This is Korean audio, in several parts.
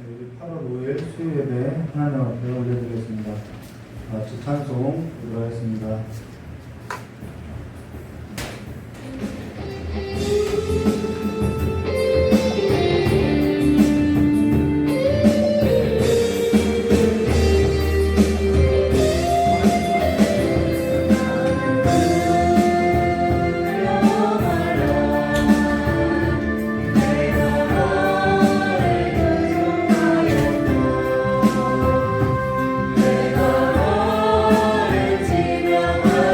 우리 8월 5일 수요예배 하나님 앞에 올려드리겠습니다. 같이 찬송 드리도록 하겠습니다. 내가 너를 지명하여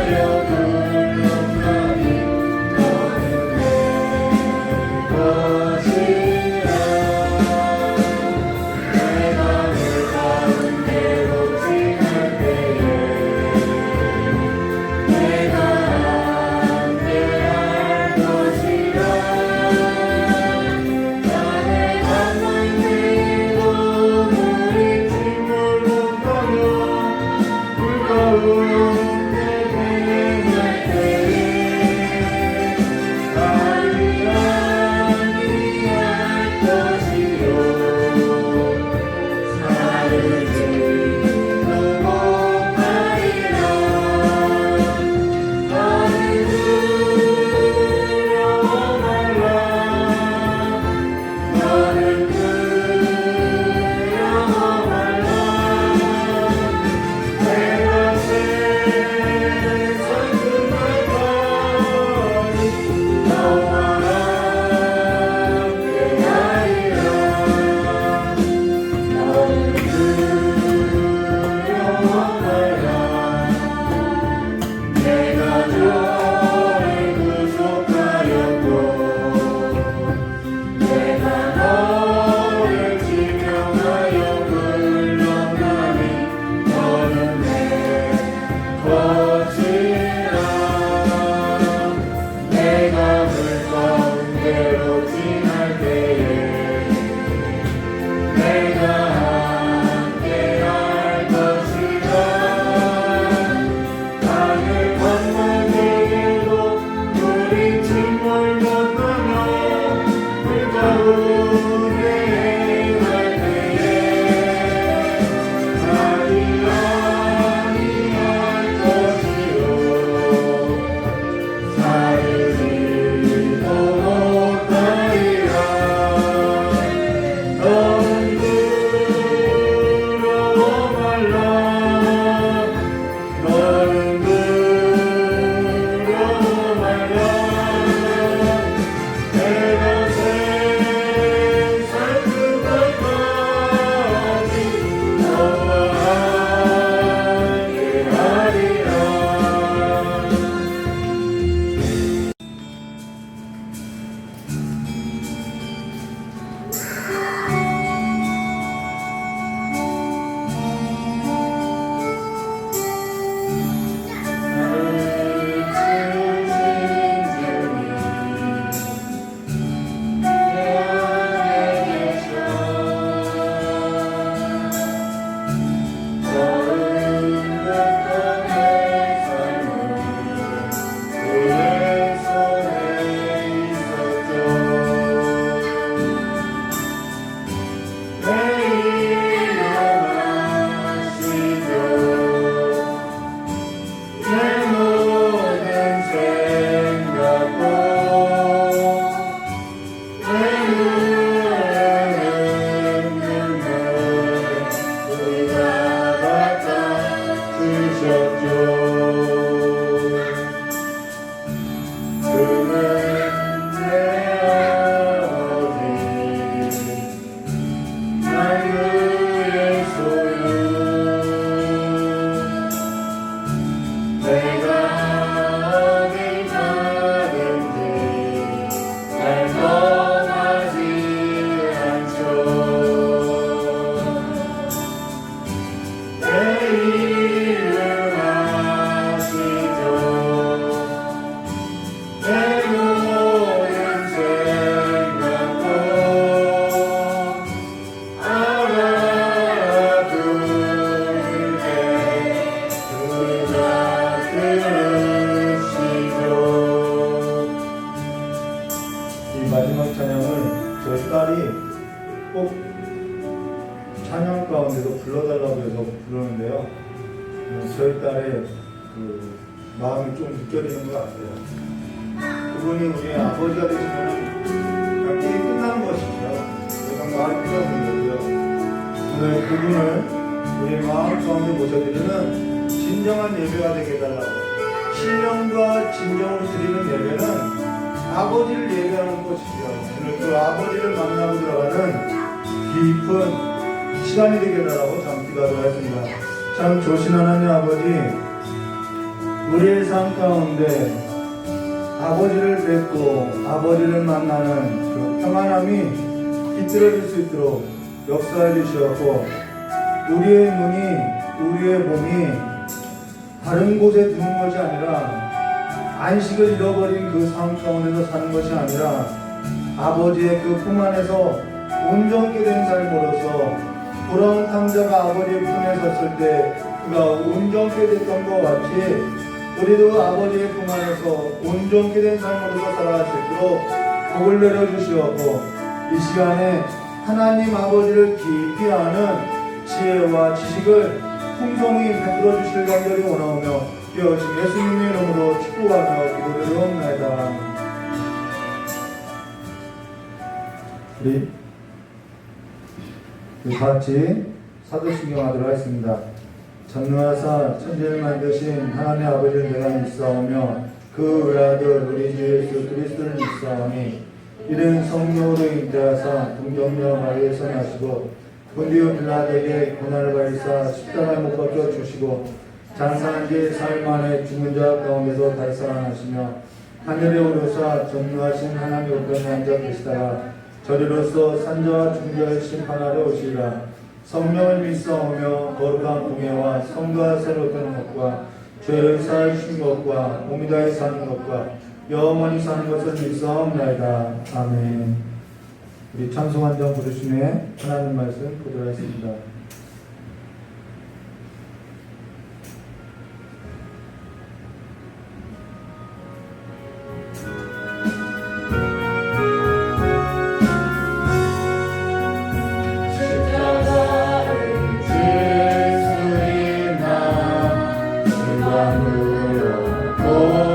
찬양 가운데도 불러달라고 해서 부르는데요. 저희 딸의 그 마음이 좀 느껴지는 것 같아요. 그분이 우리 아버지가 되시면 그냥 게임 끝나는 것이죠. 내가 마음이 필요한 거고요. 오늘 그분을 우리 마음 가운데 모셔드리는 진정한 예배가 되게 해달라고. 신령과 진정으로 드리는 예배는 아버지를 예배하는 것이죠. 오늘 그 아버지를 만나고 들어가는 깊은 시간이 되게 해달라고 참 기도하겠습니다. 참 좋으신 하나님 아버지, 우리의 삶 가운데 아버지를 뵙고 아버지를 만나는 그 평안함이 깃들어질 수 있도록 역사해 주시었고, 우리의 눈이, 우리의 몸이 다른 곳에 두는 것이 아니라 안식을 잃어버린 그 삶 가운데서 사는 것이 아니라 아버지의 그 품 안에서 온전케 된 삶으로서 돌아온 탕자가 아버지의 품에 섰을 때 그가 온전케 됐던 것 같이 우리도 아버지의 품 안에서 온전케 된 삶으로서 살아갈 수 있도록 복을 내려주시었고, 이 시간에 하나님 아버지를 깊이 아는 지혜와 지식을 풍성히 베풀어 주실 간절히 원하오며 기어오신 예수님의 이름으로 축복하며 기도드리옵나이다. 우리 같이 사도신경 하도록 하겠습니다. 전능하사 천지를 만드신 하나님 아버지를 내가 믿사오며 그 외아들 우리 주 예수 그리스도를 믿사오니 이는 성령으로 인자하사 동정녀 마리에서 나시고 본디오 빌라도에게 고난을 받으사 십자가에 못 박혀 주시고 장사한 지 사흘 만에 죽은 자 가운데서 다시 살아나시며 하늘에 오르사 전능하신 하나님 우편에 앉아 계시다가 저리로서 산자와 중자의 심판하러 오시리라. 성령을 믿사오며 거룩한 공예와 성도와 새로 되는 것과 죄를 사하신 것과 몸이 다해 사는 것과 영원히 사는 것을 믿사옵나이다. 아멘. 우리 찬송 한 장 부르신 후에 하나님 말씀 보도록 하겠습니다. Oh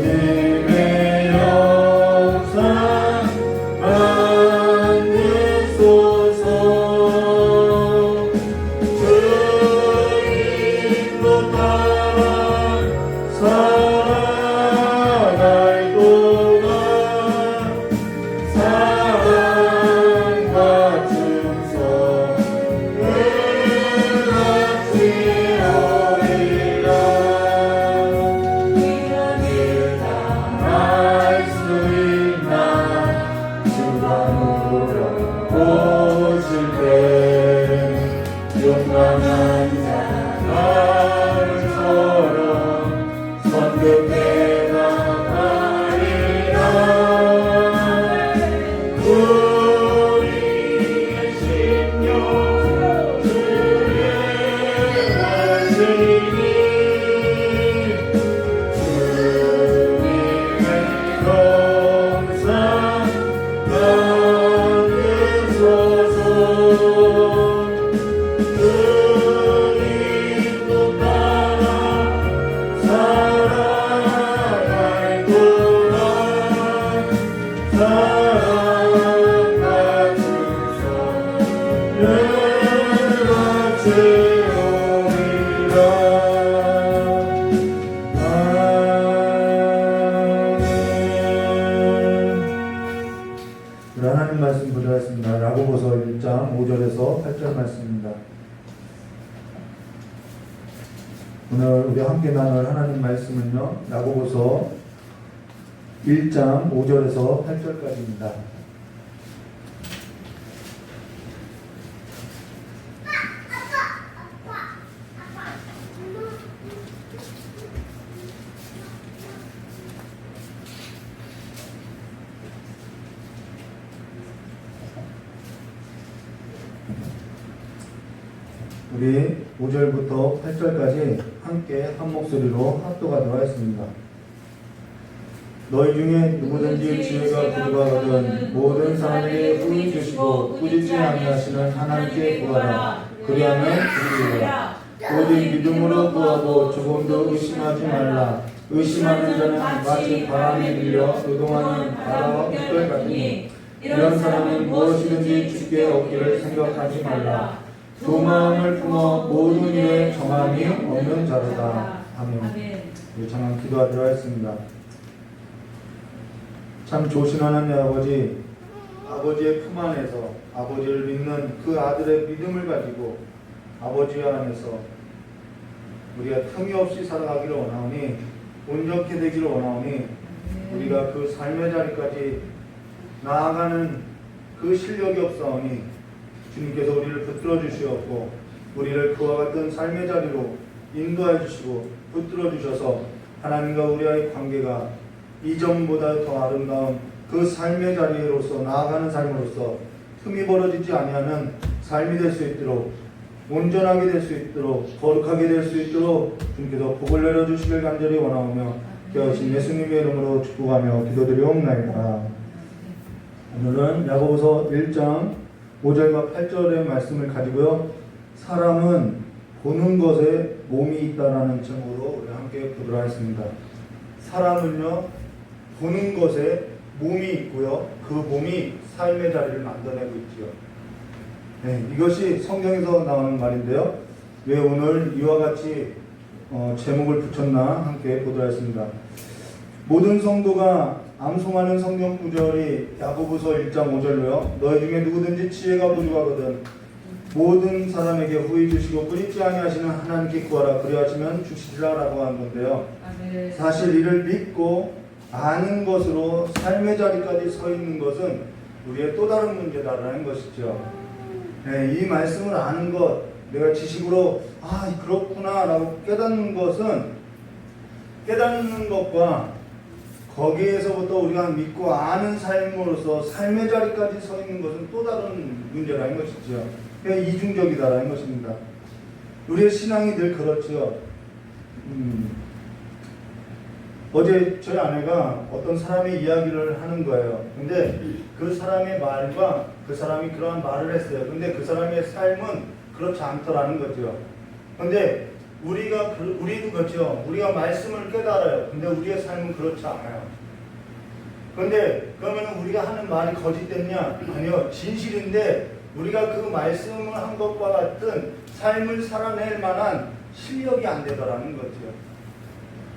주님의 영상 만드소서. 주님도 따라 살아갈 동안 사랑과 충성을 바치오리라. 할 수 있나 주가 물어보실 때 용감한 자 나처럼 선긋해 나가리라. 우리의 심령 주의 하시니 주님의 영상 만드소서. 주님도 따라 살아갈 동안 사랑과 충성을 바치오리라. 하나님 말씀 보도록 야고보서 1장 5절에서 8절 말씀입니다. 오늘 우리 함께 나눌 하나님 말씀은요, 야고보서 1장 5절에서 8절까지입니다. 우리 5절부터 8절까지 함께 한 목소리로 합독하도록 하겠습니다. 너희 중에 누구든지 지혜가 부족하거든 모든 사람에게 후히 주시고 꾸짖지 아니하시는 하나님께 구하라. 그리하면 드리리라. 오직 믿음으로 구하고 조금도 의심하지 말라. 의심하는 자는 마치 바람에 밀려 노동하는 바다와 물결 같으니 이런 사람은 무엇이든지 주께 얻기를 생각하지 말라. 두 마음을 품어 모든 일에 정함이 없는 자로다. 아멘. 우리 잠깐 기도하도록 하겠습니다. 참 조신하는 아버지, 아버지의 품 안에서 아버지를 믿는 그 아들의 믿음을 가지고 아버지 안에서 우리가 틈이 없이 살아가기를 원하오니, 온전케 되기를 원하오니, 우리가 그 삶의 자리까지 나아가는 그 실력이 없사오니 주님께서 우리를 붙들어 주시옵고 우리를 그와 같은 삶의 자리로 인도해 주시고 붙들어 주셔서 하나님과 우리와의 관계가 이전보다 더 아름다운 그 삶의 자리로서 나아가는 삶으로서 틈이 벌어지지 아니하는 삶이 될 수 있도록, 온전하게 될 수 있도록, 거룩하게 될 수 있도록 주님께서 복을 내려주시길 간절히 원하오며 깨어신 예수님의 이름으로 축복하며 기도드리옵나이다. 오늘은 야고보서 1장 5절과 8절의 말씀을 가지고요, 사람은 보는 것에 몸이 있다라는 제목으로 우리 함께 보도록 하겠습니다. 사람은요, 보는 것에 몸이 있고요, 그 몸이 삶의 자리를 만들어내고 있지요. 네, 이것이 성경에서 나오는 말인데요, 왜 오늘 이와 같이 제목을 붙였나 함께 보도록 하겠습니다. 모든 성도가 암송하는 성경 구절이 야고보서 1장 5절로요, 너희 중에 누구든지 지혜가 부족하거든 모든 사람에게 후히 주시고 꾸짖지 아니하시는 하나님께 구하라. 그리하시면 주시리라 라고 하는 건데요, 사실 이를 믿고 아는 것으로 삶의 자리까지 서 있는 것은 우리의 또 다른 문제다라는 것이죠. 네, 이 말씀을 아는 것, 내가 지식으로 그렇구나 라고 깨닫는 것과 거기에서부터 우리가 믿고 아는 삶으로서 삶의 자리까지 서 있는 것은 또 다른 문제라는 것이죠. 그냥 이중적이다라는 것입니다. 우리의 신앙이 늘 그렇죠. 어제 저희 아내가 어떤 사람의 이야기를 하는 거예요. 근데 그 사람의 말과 그 사람이 그러한 말을 했어요. 근데 그 사람의 삶은 그렇지 않더라는 거죠. 근데 우리도 그렇죠. 우리가 말씀을 깨달아요. 근데 우리의 삶은 그렇지 않아요. 그런데 그러면 우리가 하는 말이 거짓됐냐? 아니요. 진실인데 우리가 그 말씀을 한 것과 같은 삶을 살아낼 만한 실력이 안 되더라는 거죠.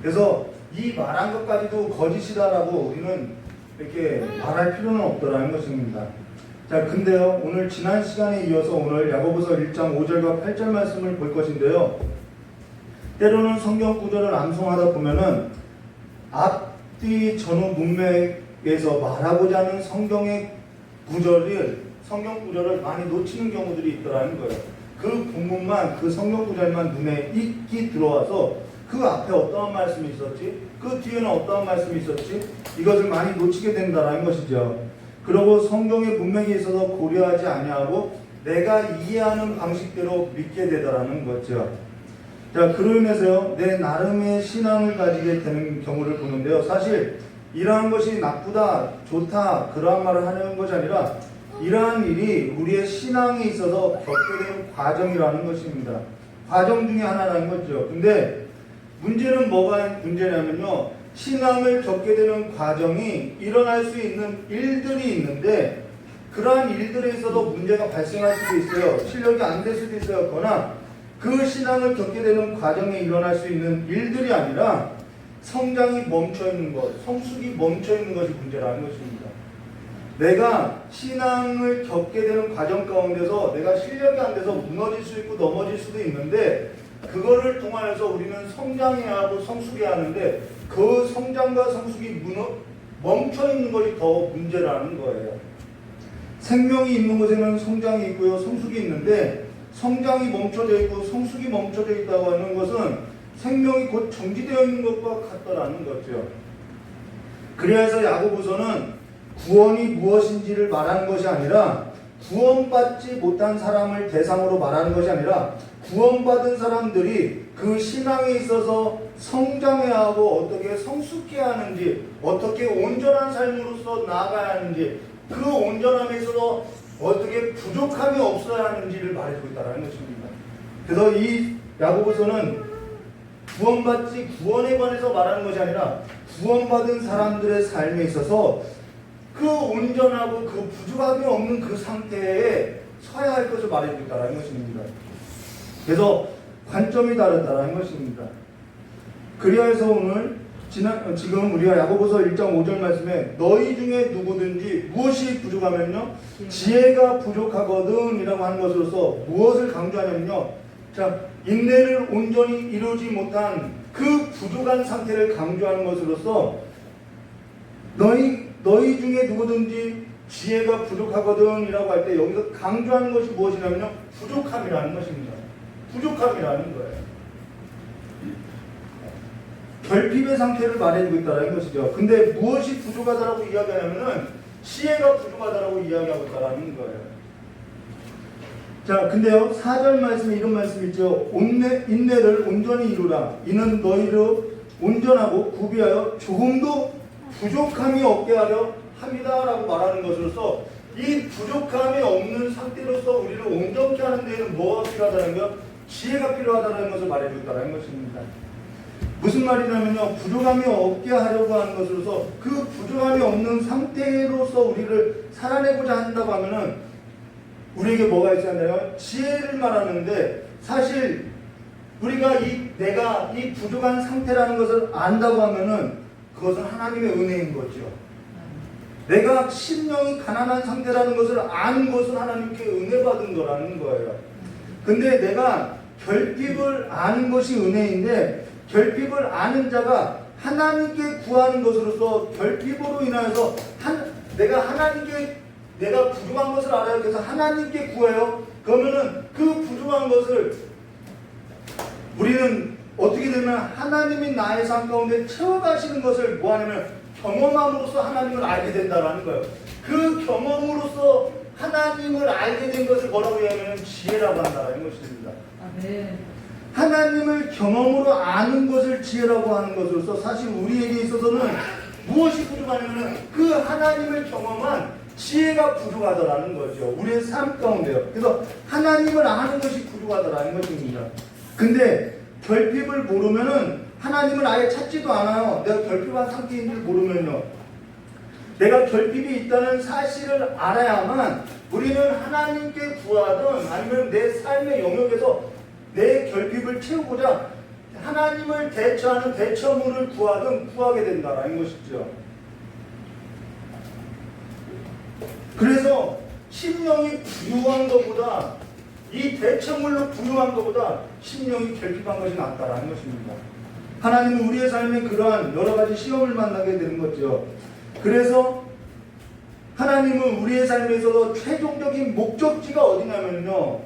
그래서 이 말한 것까지도 거짓이다라고 우리는 이렇게 말할 필요는 없더라는 것입니다. 자, 근데요, 오늘 지난 시간에 이어서 오늘 야고보서 1장 5절과 8절 말씀을 볼 것인데요. 때로는 성경 구절을 암송하다 보면은 앞뒤 전후 문맥에서 말하고자 하는 성경 구절을 많이 놓치는 경우들이 있더라는 거예요. 그 본문만, 그 성경 구절만 눈에 익히 들어와서 그 앞에 어떠한 말씀이 있었지? 그 뒤에는 어떠한 말씀이 있었지? 이것을 많이 놓치게 된다는 것이죠. 그리고 성경의 문맥에 있어서 고려하지 아니하고 내가 이해하는 방식대로 믿게 되더라는 거죠. 자, 그로 인해서요, 내 나름의 신앙을 가지게 되는 경우를 보는데요. 사실 이러한 것이 나쁘다, 좋다 그러한 말을 하려는 것이 아니라 이러한 일이 우리의 신앙에 있어서 겪게 되는 과정이라는 것입니다. 과정 중에 하나라는 거죠. 근데 문제는 뭐가 문제냐면요, 신앙을 겪게 되는 과정이 일어날 수 있는 일들이 있는데 그러한 일들에 있어도 문제가 발생할 수도 있어요. 실력이 안 될 수도 있어요. 그러나 그 신앙을 겪게 되는 과정에 일어날 수 있는 일들이 아니라 성장이 멈춰있는 것, 성숙이 멈춰있는 것이 문제라는 것입니다. 내가 신앙을 겪게 되는 과정 가운데서 내가 실력이 안 돼서 무너질 수 있고 넘어질 수도 있는데 그거를 통해서 우리는 성장해야 하고 성숙해야 하는데 그 성장과 성숙이 멈춰있는 것이 더 문제라는 거예요. 생명이 있는 곳에는 성장이 있고요, 성숙이 있는데 성장이 멈춰져 있고 성숙이 멈춰져 있다고 하는 것은 생명이 곧 정지되어 있는 것과 같다라는 거죠. 그래서 야고보서는 구원이 무엇인지를 말하는 것이 아니라 구원받지 못한 사람을 대상으로 말하는 것이 아니라 구원받은 사람들이 그 신앙에 있어서 성장해야 하고 어떻게 성숙해야 하는지, 어떻게 온전한 삶으로서 나아가야 하는지, 그 온전함에 있어서 어떻게 부족함이 없어야 하는지를 말해주고 있다는 것입니다. 그래서 이 야고보서는 구원에 관해서 말하는 것이 아니라 구원받은 사람들의 삶에 있어서 그 온전하고 그 부족함이 없는 그 상태에 서야 할 것을 말해주고 있다는 것입니다. 그래서 관점이 다르다는 것입니다. 그리하여서 오늘 지금 우리가 야고보서 1장 5절 말씀에 너희 중에 누구든지 무엇이 부족하면요 지혜가 부족하거든 이라고 하는 것으로서 무엇을 강조하냐면요, 자, 인내를 온전히 이루지 못한 그 부족한 상태를 강조하는 것으로서 너희 중에 누구든지 지혜가 부족하거든 이라고 할 때 여기서 강조하는 것이 무엇이냐면요, 부족함이라는 것입니다. 부족함이라는 거예요. 결핍의 상태를 말해주고 있다는 것이죠. 근데 무엇이 부족하다라고 이야기하냐면은 지혜가 부족하다라고 이야기하고 있다는 거예요. 자, 근데요, 4절 말씀에 이런 말씀이 있죠. 인내를 온전히 이루라. 이는 너희를 온전하고 구비하여 조금도 부족함이 없게 하려 합니다라고 말하는 것으로서 이 부족함이 없는 상태로서 우리를 온전케 하는 데에는 뭐가 필요하다는 것? 지혜가 필요하다는 것을 말해주고 있다는 것입니다. 무슨 말이냐면요, 부족함이 없게 하려고 하는 것으로서 그 부족함이 없는 상태로서 우리를 살아내고자 한다고 하면은 우리에게 뭐가 있잖아요? 지혜를 말하는데 사실 우리가 내가 이 부족한 상태라는 것을 안다고 하면은 그것은 하나님의 은혜인 거죠. 내가 심령이 가난한 상태라는 것을 아는 것은 하나님께 은혜 받은 거라는 거예요. 근데 내가 결핍을 아는 것이 은혜인데 결핍을 아는 자가 하나님께 구하는 것으로서 결핍으로 인하여서 내가 부족한 것을 알아요. 그래서 하나님께 구해요. 그러면은 그 부족한 것을 우리는 어떻게 되면 하나님이 나의 삶 가운데 채워가시는 것을 뭐하냐면 경험함으로써 하나님을 알게 된다는 거예요. 그 경험으로써 하나님을 알게 된 것을 뭐라고 이야기하면 지혜라고 한다는 것입니다. 네. 하나님을 경험으로 아는 것을 지혜라고 하는 것으로서 사실 우리에게 있어서는 무엇이 부족하냐면 그 하나님을 경험한 지혜가 부족하더라는 거죠. 우리의 삶 가운데요. 그래서 하나님을 아는 것이 부족하더라는 것입니다. 근데 결핍을 모르면은 하나님을 아예 찾지도 않아요. 내가 결핍한 상태인 줄 모르면요. 내가 결핍이 있다는 사실을 알아야만 우리는 하나님께 구하든 아니면 내 삶의 영역에서 내 결핍을 채우고자 하나님을 대처하는 대처물을 구하든 구하게 된다라는 것이죠. 그래서 심령이 부유한 것보다 이 대처물로 부유한 것보다 심령이 결핍한 것이 낫다라는 것입니다. 하나님은 우리의 삶에 그러한 여러 가지 시험을 만나게 되는 거죠. 그래서 하나님은 우리의 삶에 있어서 최종적인 목적지가 어디냐면요.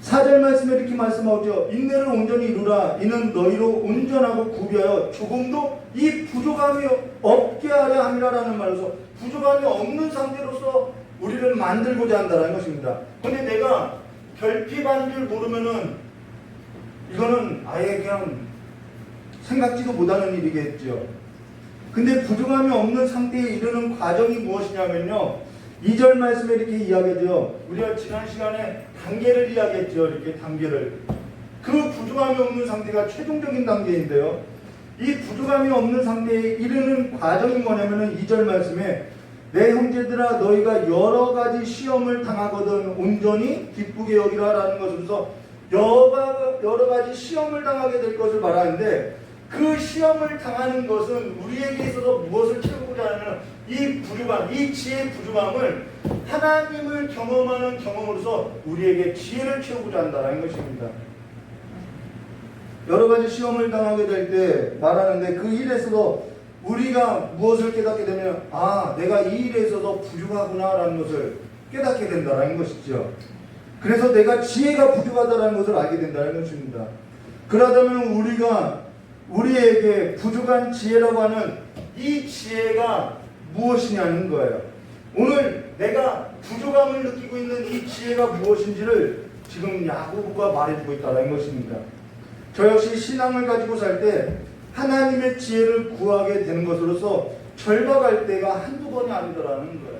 4절 말씀에 이렇게 말씀하죠. 인내를 온전히 이루라. 이는 너희로 온전하고 구비하여 조금도 이 부족함이 없게 하려 함이라라는 말로서 부족함이 없는 상태로서 우리를 만들고자 한다는 것입니다. 그런데 내가 결핍한 줄 모르면은 이거는 아예 그냥 생각지도 못하는 일이겠죠. 근데 부족함이 없는 상태에 이르는 과정이 무엇이냐면요. 2절 말씀에 이렇게 이야기하죠. 우리가 지난 시간에 단계를 이야기했죠. 이렇게 단계를. 그 부족함이 없는 상태가 최종적인 단계인데요. 이 부족함이 없는 상태에 이르는 과정이 뭐냐면은 2절 말씀에 내 형제들아 너희가 여러 가지 시험을 당하거든 온전히 기쁘게 여기라라는 것으로서 여러 가지 시험을 당하게 될 것을 말하는데 그 시험을 당하는 것은 우리에게 있어서 무엇을 채우고자 하는 이 부족함, 이 지혜의 부족함을 하나님을 경험하는 경험으로서 우리에게 지혜를 채우고자 한다는 것입니다. 여러 가지 시험을 당하게 될 때 말하는데 그 일에서도 우리가 무엇을 깨닫게 되면 내가 이 일에 있어서 부족하구나 라는 것을 깨닫게 된다는 것이죠. 그래서 내가 지혜가 부족하다는 것을 알게 된다는 것입니다. 그러다면 우리에게 부족한 지혜라고 하는 이 지혜가 무엇이냐는 거예요. 오늘 내가 부족함을 느끼고 있는 이 지혜가 무엇인지를 지금 야고보가 말해주고 있다는 것입니다. 저 역시 신앙을 가지고 살 때 하나님의 지혜를 구하게 되는 것으로서 절박할 때가 한두 번이 아니더라는 거예요.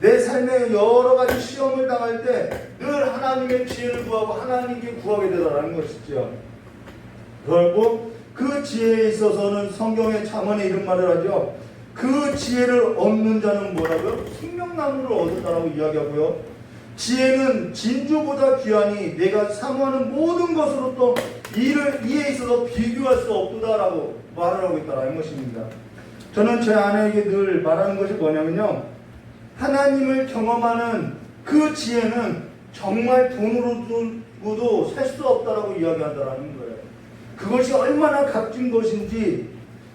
내 삶에 여러 가지 시험을 당할 때 늘 하나님의 지혜를 구하고 하나님께 구하게 되더라는 것이죠. 그리고 그 지혜에 있어서는 성경의 잠언에 이런 말을 하죠. 그 지혜를 얻는 자는 뭐라고요? 생명나무를 얻었다라고 이야기하고요. 지혜는 진주보다 귀하니 내가 사모하는 모든 것으로 또 이에 있어서 비교할 수 없도다라고 말을 하고 있다는 것입니다. 저는 제 아내에게 늘 말하는 것이 뭐냐면요. 하나님을 경험하는 그 지혜는 정말 돈으로도 살 수 없다라고 이야기한다는 거예요. 그것이 얼마나 값진 것인지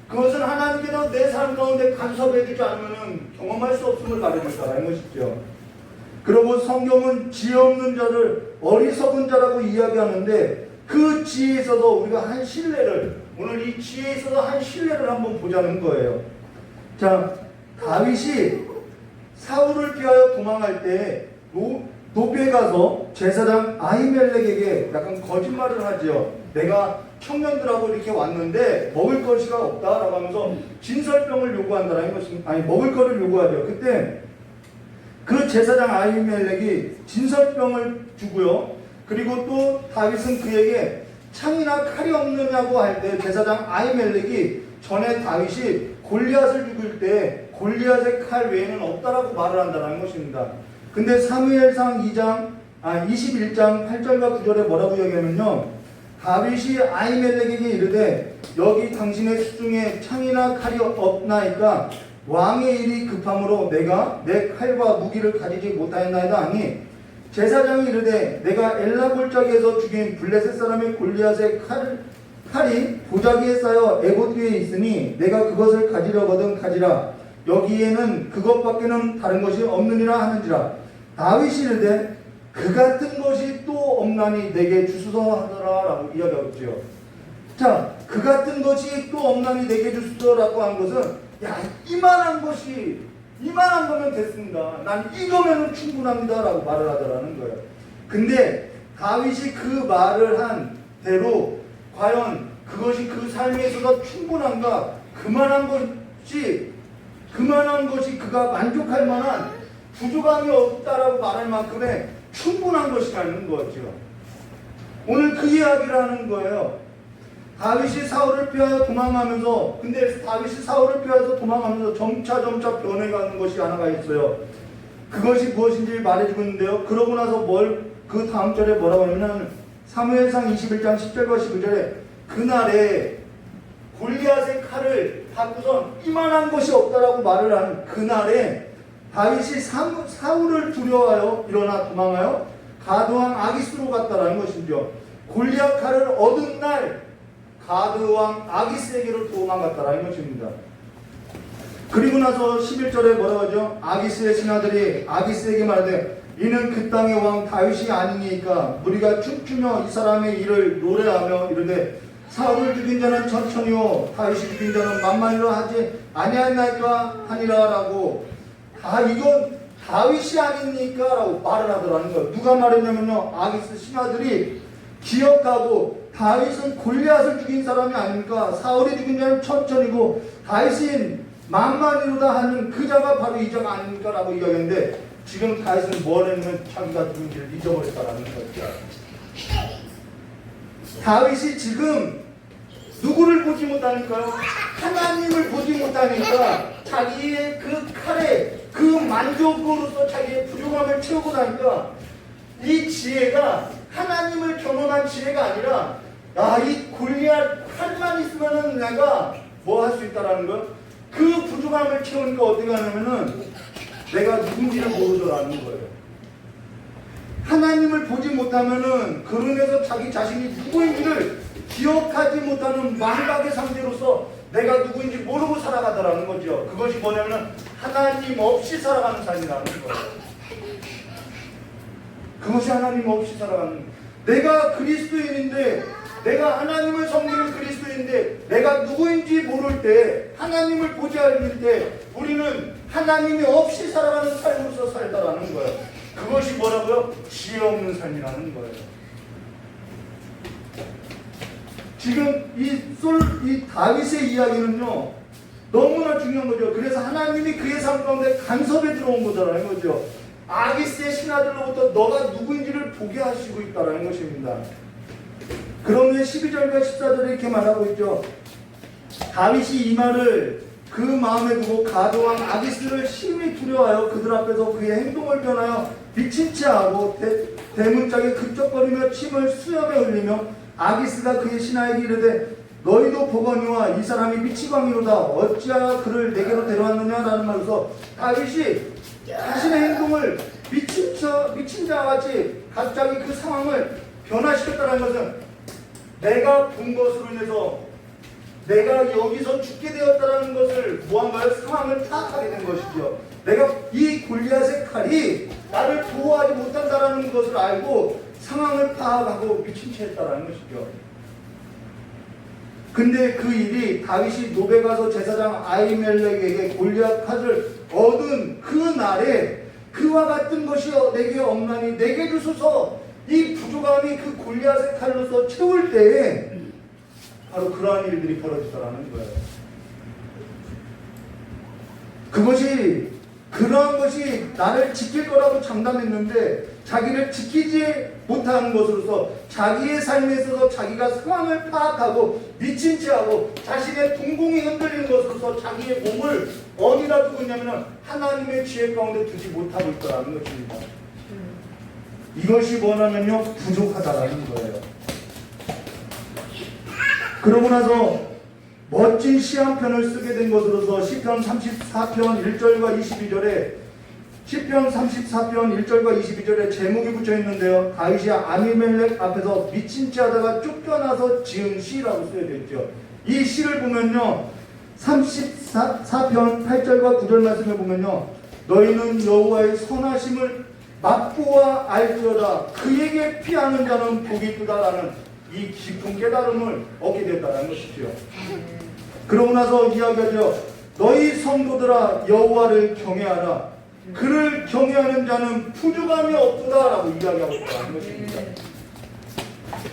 그것은 하나님께서 내 삶 가운데 간섭해 주지 않으면 경험할 수 없음을 가르쳐준다는 것이죠. 그리고 성경은 지혜 없는 자를 어리석은 자라고 이야기하는데 그 지혜에 있어서 우리가 한 신뢰를 오늘 이 지혜에 있어서 한 신뢰를 한번 보자는 거예요. 자, 다윗이 사울을 피하여 도망할 때 노비에 가서 제사장 아히멜렉에게 약간 거짓말을 하죠. 내가 청년들하고 이렇게 왔는데 먹을 것이가 없다라고 하면서 진설병을 요구한다라는 것입니다. 먹을 거를 요구하죠. 그때 그 제사장 아히멜렉이 진설병을 주고요. 그리고 또 다윗은 그에게 창이나 칼이 없느냐고 할 때 제사장 아히멜렉이 전에 다윗이 골리앗을 죽일 때 골리앗의 칼 외에는 없다라고 말을 한다는 것입니다. 근데 사무엘상 21장 8절과 9절에 뭐라고 이야기하면요. 다윗이 아히멜렉에게 이르되 여기 당신의 수중에 창이나 칼이 없나이까 왕의 일이 급함으로 내가 내 칼과 무기를 가지지 못하였나이다 하니 제사장이 이르되 내가 엘라 골짜기에서 죽인 블레셋 사람의 골리앗의 칼이 보자기에 쌓여 에봇 위에 있으니 내가 그것을 가지려거든 가지라 여기에는 그것밖에는 다른 것이 없느니라 하는지라 다윗이 이르되 그 같은 것이 또 없나니 내게 주소서 하더라 라고 이야기하고 있죠. 자, 그 같은 것이 또 없나니 내게 주소서라고 한 것은 이만한 거면 됐습니다. 난 이거면 충분합니다 라고 말을 하더라는 거예요. 근데 다윗이 그 말을 한 대로 과연 그것이 그 삶에 있어서 충분한가? 그만한 것이 그가 만족할 만한 부족함이 없다라고 말할 만큼의 충분한 것이라는 거죠. 오늘 그 이야기를 하는 거예요. 다윗이 사울을 피하여 도망가면서, 근데 다윗이 사울을 피하여서 도망가면서 점차 변해가는 것이 하나가 있어요. 그것이 무엇인지 말해주고 있는데요. 그러고 나서 그 다음 절에 뭐라고 하냐면 사무엘상 21장 10절과 11절에 그날에 골리앗의 칼을 받고선 이만한 것이 없다라고 말을 한 그날에 다윗이 사울을 두려워하여 일어나 도망하여 가드왕 아기스로 갔다라는 것이죠. 골리앗 칼을 얻은 날 가드왕 아기스에게로 도망갔다라는 것입니다. 그리고 나서 11절에 뭐라고 하죠? 아기스의 신하들이 아기스에게 말하되 이는 그 땅의 왕 다윗이 아니니까 우리가 춤추며 이 사람의 일을 노래하며 이르되 사울을 죽인 자는 천천히요 다윗이 죽인 자는 만만히라 하지 아니하나이까 하니라라고 이건 다윗이 아닙니까? 라고 말을 하더라는 거예요. 누가 말했냐면요, 아기스 신하들이 기억하고 다윗은 골리앗을 죽인 사람이 아닙니까? 사울이 죽인 자는 천천히고 다윗이 만만히로다 하는 그 자가 바로 이 자가 아닙니까? 라고 이야기했는데 지금 다윗은 뭘 했냐면 자기가 누군지를 잊어버렸다라는 거죠. 다윗이 지금 누구를 보지 못하니까요? 하나님을 보지 못하니까 자기의 그 칼에 그 만족으로서 자기의 부족함을 채우고 나니까 이 지혜가 하나님을 경험한 지혜가 아니라 이 골리앗 칼만 있으면은 내가 뭐 할 수 있다라는 거. 그 부족함을 채우니까 어떻게 하냐면은 내가 누군지를 모르더라는 거예요. 하나님을 보지 못하면은 그런에서 자기 자신이 누구인지를 기억하지 못하는 망각의 상태로서 내가 누구인지 모르고 살아가더라는 거죠. 그것이 뭐냐면 하나님 없이 살아가는 삶이라는 거예요. 그것이 하나님 없이 살아가는, 내가 그리스도인인데, 내가 하나님을 섬기는 그리스도인인데 내가 누구인지 모를 때, 하나님을 보지 않을 때 우리는 하나님이 없이 살아가는 삶으로서 살다라는 거예요. 그것이 뭐라고요? 지혜 없는 삶이라는 거예요. 지금 이 다윗의 이야기는요 너무나 중요한 거죠. 그래서 하나님이 그의 삶 가운데 간섭에 들어온 거잖아요, 거죠. 아기스의 신하들로부터 너가 누구인지를 보게 하시고 있다라는 것입니다. 그러면 12절과 14절에 이렇게 말하고 있죠. 다윗이 이 말을 그 마음에 두고 가드왕 아기스를 심히 두려워하여 그들 앞에서 그의 행동을 변하여 미친 채 하고 대문짝에 급적거리며 침을 수염에 흘리며 아기스가 그의 신하에게 이르되 너희도 보거니와 이 사람이 미치광이로다 어찌하여 그를 내게로 데려왔느냐라는 말로서 다윗이 자신의 행동을 미친 자와 같이 갑자기 그 상황을 변화시켰다는 것은 내가 본 것으로 인해서 내가 여기서 죽게 되었다는 것을 무한가요? 상황을 파악하게 된 것이죠. 내가 이 골리앗의 칼이 나를 보호하지 못한다는 것을 알고 상황을 파악하고 미친 채 했다는 것이죠. 근데 그 일이 다윗이 노베 가서 제사장 아히멜렉에게 골리앗 칼을 얻은 그 날에 그와 같은 것이 내게 없나니 내게 주소서, 이 부족함이 그 골리앗의 칼로서 채울 때에 바로 그러한 일들이 벌어지더라는 거예요. 그러한 것이 나를 지킬 거라고 장담했는데 자기를 지키지 못하는 것으로서 자기의 삶에 있어서 자기가 상황을 파악하고 미친 채하고 자신의 동공이 흔들리는 것으로서 자기의 몸을 어디다 두고 있냐면 하나님의 지혜 가운데 두지 못하고 있다는 것입니다. 이것이 뭐냐면요, 부족하다라는 거예요. 그러고 나서 멋진 시 한 편을 쓰게 된 것으로서 시편 34편 1절과 22절에 시편 34편 1절과 22절에 제목이 붙여 있는데요. 다윗이 아히멜렉 앞에서 미친 채 하다가 쫓겨나서 지은 시라고 쓰여 있죠. 이 시를 보면요, 34편 8절과 9절 말씀을 보면요, 너희는 여호와의 선하심을 맛보아 알지어다 그에게 피하는 자는 복이 있다라는 이 깊은 깨달음을 얻게 됐다는 것이죠. 그러고 나서 이야기하죠. 너희 성도들아 여호와를 경외하라. 그를 경외하는 자는 부족함이 없도다라고 이야기하고 있다는 것입니다.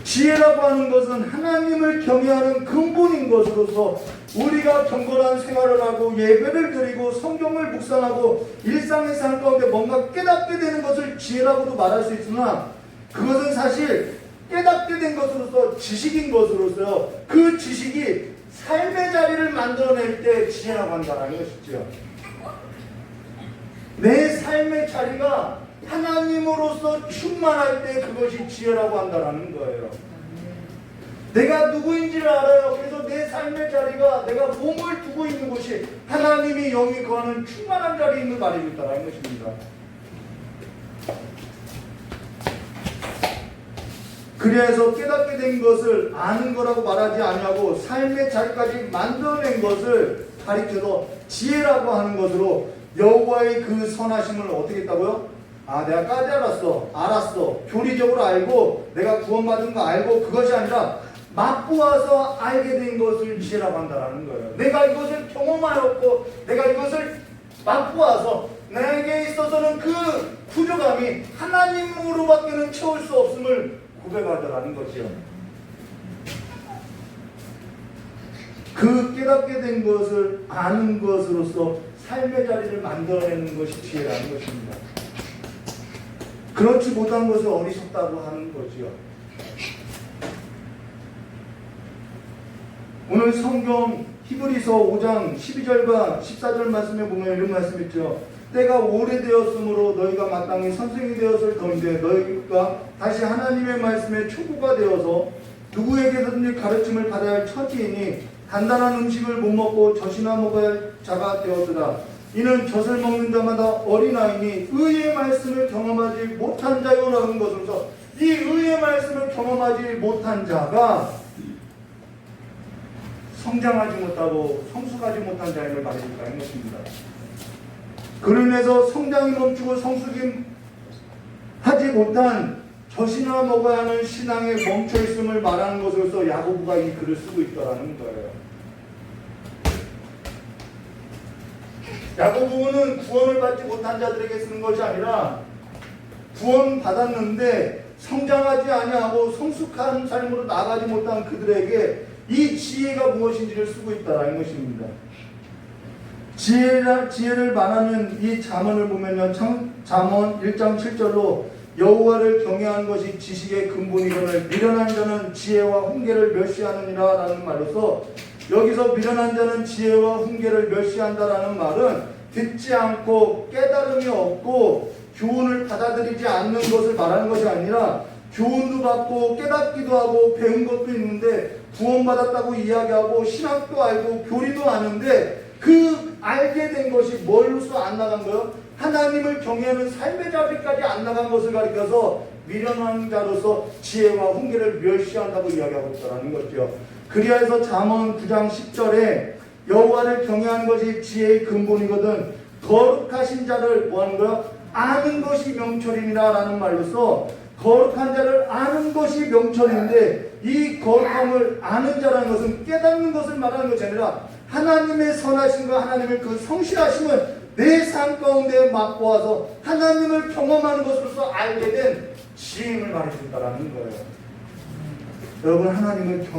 지혜라고 하는 것은 하나님을 경외하는 근본인 것으로서 우리가 경건한 생활을 하고 예배를 드리고 성경을 묵상하고 일상의 삶 가운데 뭔가 깨닫게 되는 것을 지혜라고도 말할 수 있으나 그것은 사실 깨닫게 된 것으로서 지식인 것으로서 그 지식이 삶의 자리를 만들어낼 때 지혜라고 한다는 것이죠. 내 삶의 자리가 하나님으로서 충만할 때 그것이 지혜라고 한다는 거예요. 내가 누구인지를 알아요. 그래서 내 삶의 자리가 내가 몸을 두고 있는 곳이 하나님이 영이 거하는 충만한 자리에 있는 말이 있다는 것입니다. 그래서 깨닫게 된 것을 아는 거라고 말하지 아니하고 삶의 자리까지 만들어낸 것을 가리켜서 지혜라고 하는 것으로 여호와의 그 선하심을 어떻게 했다고요? 내가 까지 알았어. 교리적으로 알고 내가 구원받은 거 알고 그것이 아니라 맛보아서 알게 된 것을 지혜라고 한다는 거예요. 내가 이것을 경험하였고 내가 이것을 맛보아서 내게 있어서는 그 구조감이 하나님으로밖에는 채울 수 없음을 고백하더라는 것이요. 그 깨닫게 된 것을 아는 것으로서 삶의 자리를 만들어내는 것이 지혜라는 것입니다. 그렇지 못한 것을 어리석다고 하는 거지요. 오늘 성경 히브리서 5장 12절과 14절 말씀에 보면 이런 말씀 있죠. 때가 오래되었으므로 너희가 마땅히 선생이 되었을 터인데 너희가 다시 하나님의 말씀에 초보가 되어서 누구에게든지 가르침을 받아야 할 처지이니 단단한 음식을 못 먹고 젖이나 먹어야 할 자가 되었으라. 이는 젖을 먹는 자마다 어린아이니 의의 말씀을 경험하지 못한 자요라는 것으로서 이 의의 말씀을 경험하지 못한 자가 성장하지 못하고 성숙하지 못한 자임을 말해준다는 것입니다. 그로 인해서 성장이 멈추고 성숙이 하지 못한 젖이나 먹어야 하는 신앙에 멈춰있음을 말하는 것으로서 야고보가 이 글을 쓰고 있다는 거예요. 야고보는 구원을 받지 못한 자들에게 쓰는 것이 아니라 구원 받았는데 성장하지 아니하고 성숙한 삶으로 나가지 못한 그들에게 이 지혜가 무엇인지를 쓰고 있다는 것입니다. 지혜를 말하는 이 잠언을 보면요, 잠언 1장 7절로 여호와를 경외하는 것이 지식의 근본이거늘 미련한 자는 지혜와 훈계를 멸시하느니라 라는 말로서 여기서 미련한 자는 지혜와 훈계를 멸시한다라는 말은 듣지 않고 깨달음이 없고 교훈을 받아들이지 않는 것을 말하는 것이 아니라 교훈도 받고 깨닫기도 하고 배운 것도 있는데 구원받았다고 이야기하고 신학도 알고 교리도 아는데 그 알게 된 것이 뭘로서 안 나간 거예요? 하나님을 경외하는 삶의 자리까지 안 나간 것을 가리켜서 미련한 자로서 지혜와 훈계를 멸시한다고 이야기하고 있다는 거죠. 그리하여서 잠언 9장 10절에 여호와를 경외하는 것이 지혜의 근본이거든 거룩하신 자를 뭐하는 거야? 아는 것이 명철이니라 라는 말로서 거룩한 자를 아는 것이 명철인데 이 거룩함을 아는 자라는 것은 깨닫는 것을 말하는 것이 아니라 하나님의 선하심과 하나님의 그 성실하심을 내 삶 가운데 맛보아서 하나님을 경험하는 것으로서 알게 된 지혜임을 말해준다라는 거예요. 여러분 하나님을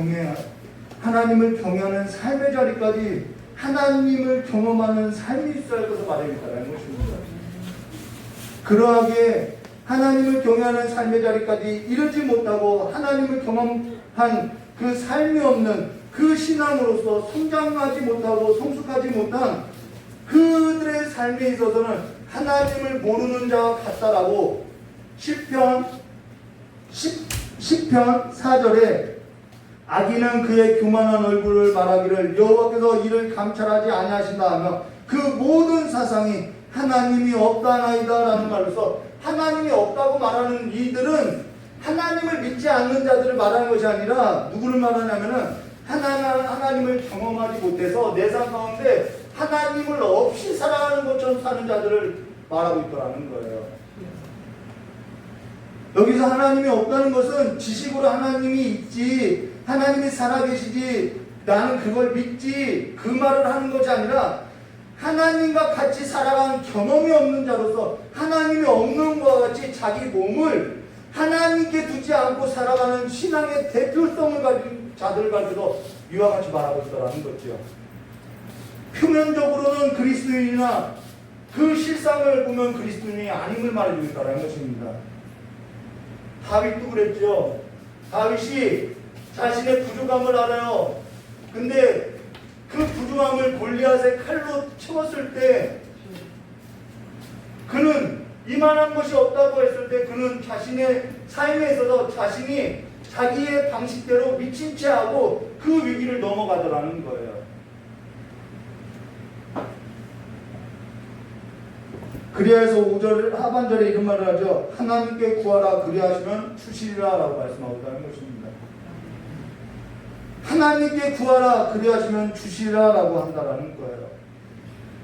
경외하는 삶의 자리까지 하나님을 경험하는 삶이 있어야 할 것을 말해준다는 것입니다. 그러하게 하나님을 경외하는 삶의 자리까지 이르지 못하고 하나님을 경험한 그 삶이 없는 그 신앙으로서 성장하지 못하고 성숙하지 못한 그들의 삶에 있어서는 하나님을 모르는 자와 같다라고 시편 4절에 악인은 그의 교만한 얼굴을 말하기를 여호와께서 이를 감찰하지 아니하신다 하며 그 모든 사상이 하나님이 없다나이다 라는 말로서 하나님이 없다고 말하는 이들은 하나님을 믿지 않는 자들을 말하는 것이 아니라 누구를 말하냐면은 하나님을 경험하지 못해서 내 삶 가운데 하나님을 없이 살아가는 것처럼 사는 자들을 말하고 있더라는 거예요. 여기서 하나님이 없다는 것은 지식으로 하나님이 있지 하나님이 살아계시지 나는 그걸 믿지 그 말을 하는 것이 아니라 하나님과 같이 살아간 경험이 없는 자로서 하나님이 없는 것과 같이 자기 몸을 하나님께 두지 않고 살아가는 신앙의 대표성을 가진 자들을 가지고 이와 같이 말하고 있다는 거죠. 표면적으로는 그리스도인이나 그 실상을 보면 그리스도인이 아님을 말해주고 있다는 것입니다. 다윗도 그랬죠. 다윗이 자신의 부족함을 알아요. 근데 그 부족함을 골리앗의 칼로 채웠을 때 그는 이만한 것이 없다고 했을 때 그는 자신의 삶에 있어서 자신이 자기의 방식대로 미친 채 하고 그 위기를 넘어가더라는 거예요. 그리하여서 5절 하반절에 이런 말을 하죠. 하나님께 구하라 그리하시면 주시리라 라고 말씀하고 있다는 것입니다. 하나님께 구하라 그리하시면 주시리라 라고 한다라는 거예요.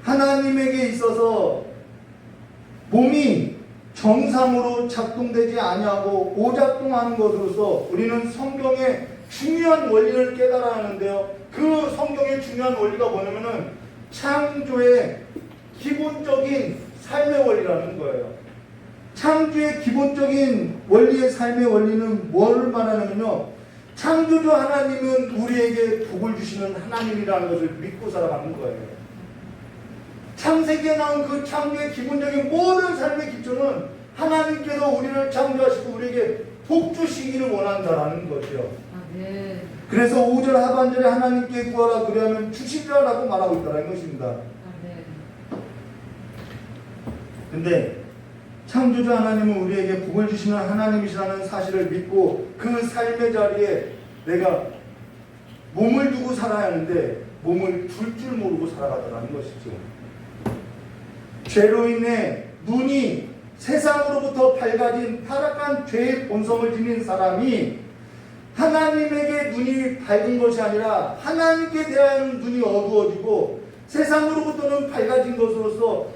하나님에게 있어서 몸이 정상으로 작동되지 아니하고 오작동하는 것으로서 우리는 성경의 중요한 원리를 깨달아야 하는데요. 그 성경의 중요한 원리가 뭐냐면은 창조의 기본적인 삶의 원리라는 거예요. 창조의 기본적인 원리의 삶의 원리는 뭘 말하냐면요. 창조주 하나님은 우리에게 복을 주시는 하나님이라는 것을 믿고 살아가는 거예요. 창세기에 나온 그 창조의 기본적인 모든 삶의 기초는 하나님께서 우리를 창조하시고 우리에게 복 주시기를 원한다라는 거죠. 네. 그래서 5절 하반절에 하나님께 구하라 그리하면 주시리라고 말하고 있다는 것입니다. 네. 근데 창조주 하나님은 우리에게 복을 주시는 하나님이시라는 사실을 믿고 그 삶의 자리에 내가 몸을 두고 살아야 하는데 몸을 둘 줄 모르고 살아가더라는 것이죠. 죄로 인해 눈이 세상으로부터 밝아진 타락한 죄의 본성을 지닌 사람이 하나님에게 눈이 밝은 것이 아니라 하나님께 대한 눈이 어두워지고 세상으로부터는 밝아진 것으로서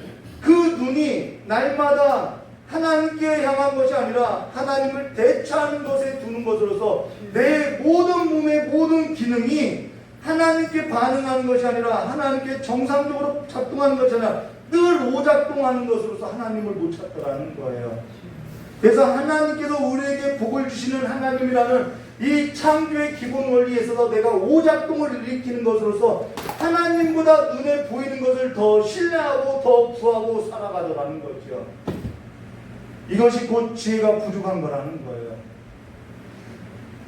그 눈이 날마다 하나님께 향한 것이 아니라 하나님을 대처하는 것에 두는 것으로서 내 모든 몸의 모든 기능이 하나님께 반응하는 것이 아니라 하나님께 정상적으로 작동하는 것이 아니라 늘 오작동하는 것으로서 하나님을 못 찾더라는 거예요. 그래서 하나님께서 우리에게 복을 주시는 하나님이라는 이 창조의 기본 원리에 있어서 내가 오작동을 일으키는 것으로서 하나님보다 눈에 보이는 것을 더 신뢰하고 더 구하고 살아가더라는 거죠. 이것이 곧 지혜가 부족한 거라는 거예요.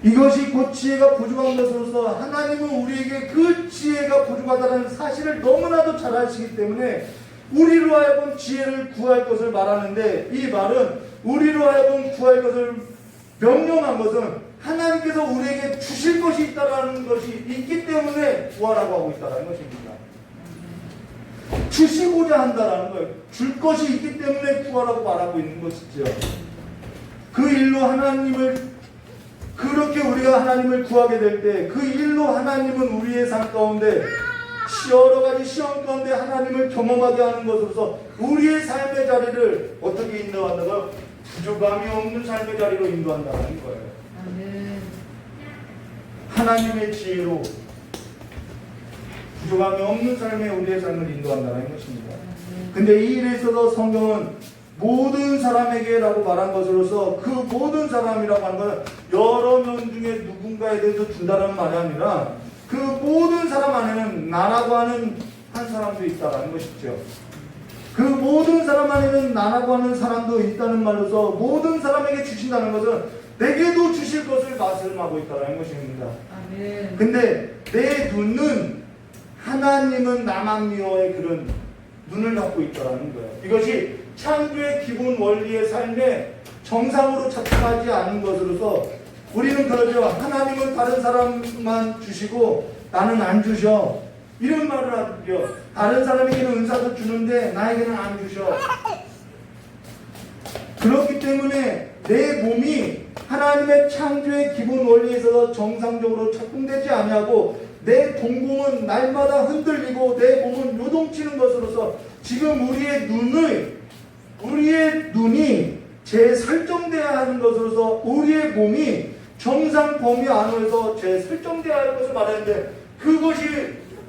이것이 곧 지혜가 부족한 것으로서 하나님은 우리에게 그 지혜가 부족하다는 사실을 너무나도 잘 아시기 때문에 우리로 하여금 지혜를 구할 것을 말하는데 이 말은 우리로 하여금 구할 것을 명령한 것은 하나님께서 우리에게 주실 것이 있다는 것이 있기 때문에 구하라고 하고 있다는 것입니다. 주시고자 한다라는 거예요. 줄 것이 있기 때문에 구하라고 말하고 있는 것이죠. 그 일로 하나님을 그렇게 우리가 하나님을 구하게 될 때 그 일로 하나님은 우리의 삶 가운데 여러 가지 시험 가운데 하나님을 경험하게 하는 것으로서 우리의 삶의 자리를 어떻게 인도한다고요? 부족함이 없는 삶의 자리로 인도한다는 거예요. 아멘. 하나님의 지혜로 부족함이 없는 삶에 우리의 삶을 인도한다는 것입니다. 근데 이 일에 있어서 성경은 모든 사람에게라고 말한 것으로서 그 모든 사람이라고 하는 건 여러 명 중에 누군가에 대해서 준다는 말이 아니라 그 모든 사람 안에는 나라고 하는 한 사람도 있다는 것이죠. 그 모든 사람 안에는 나라고 하는 사람도 있다는 말로서 모든 사람에게 주신다는 것은 내게도 주실 것을 말씀하고 있다는 것입니다. 아멘. 근데 내 눈은 하나님은 나만 미워의 그런 눈을 갖고 있다는 거예요. 이것이 창조의 기본 원리의 삶에 정상으로 작동하지 않은 것으로서 우리는 그러죠. 하나님은 다른 사람만 주시고 나는 안 주셔. 이런 말을 하죠. 다른 사람에게는 은사도 주는데 나에게는 안 주셔. 그렇기 때문에 내 몸이 하나님의 창조의 기본 원리에 있어서 정상적으로 작동되지 아니하고 내 동공은 날마다 흔들리고 내 몸은 요동치는 것으로서 지금 우리의 눈이 재설정되어야 하는 것으로서 우리의 몸이 정상 범위 안에서 재설정되어야 할 것을 말하는데 그것이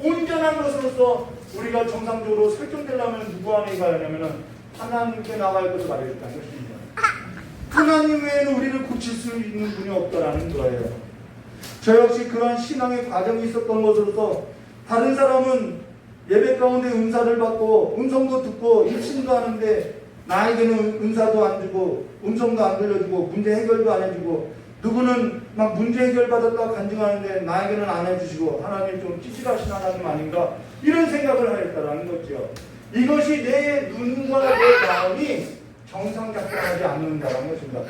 온전한 것으로서 우리가 정상적으로 설정되려면 누구 안에 가야 하냐면 하나님께 나갈 것을 말해줬다는 것입니다. 하나님 외에는 우리를 고칠 수 있는 분이 없다라는 거예요. 저 역시 그러한 신앙의 과정이 있었던 것으로서 다른 사람은 예배 가운데 은사를 받고 음성도 듣고 입신도 하는데 나에게는 은사도 안 주고 음성도 안 들려주고 문제 해결도 안 해주고 누구는 막 문제 해결 받았다 간증하는데 나에게는 안 해주시고 하나님 좀 찌질하신 하나님 아닌가 이런 생각을 하였다라는 거죠. 이것이 내 눈과 내 마음이 정상작동하지 않는다는 것입니다.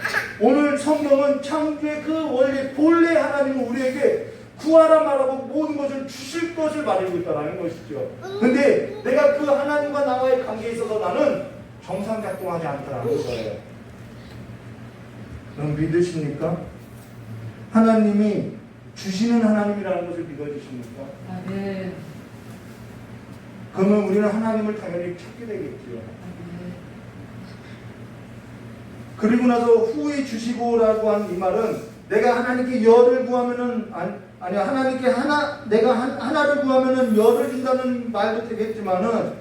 오늘 성경은 창조의 그 원리 본래 하나님은 우리에게 구하라 말하고 모든 것을 주실 것을 말하고 있다는 것이죠. 근데 내가 그 하나님과 나와의 관계에 있어서 나는 정상작동하지 않다는 거예요. 여러분 믿으십니까? 하나님이 주시는 하나님이라는 것을 믿어주십니까? 아멘. 그러면 우리는 하나님을 당연히 찾게 되겠지요. 아멘. 그리고 나서 후에 주시고라고 한 이 말은 내가 하나님께 열을 구하면은 아니 하나님께 내가 하나를 구하면은 열을 준다는 말도 되겠지만은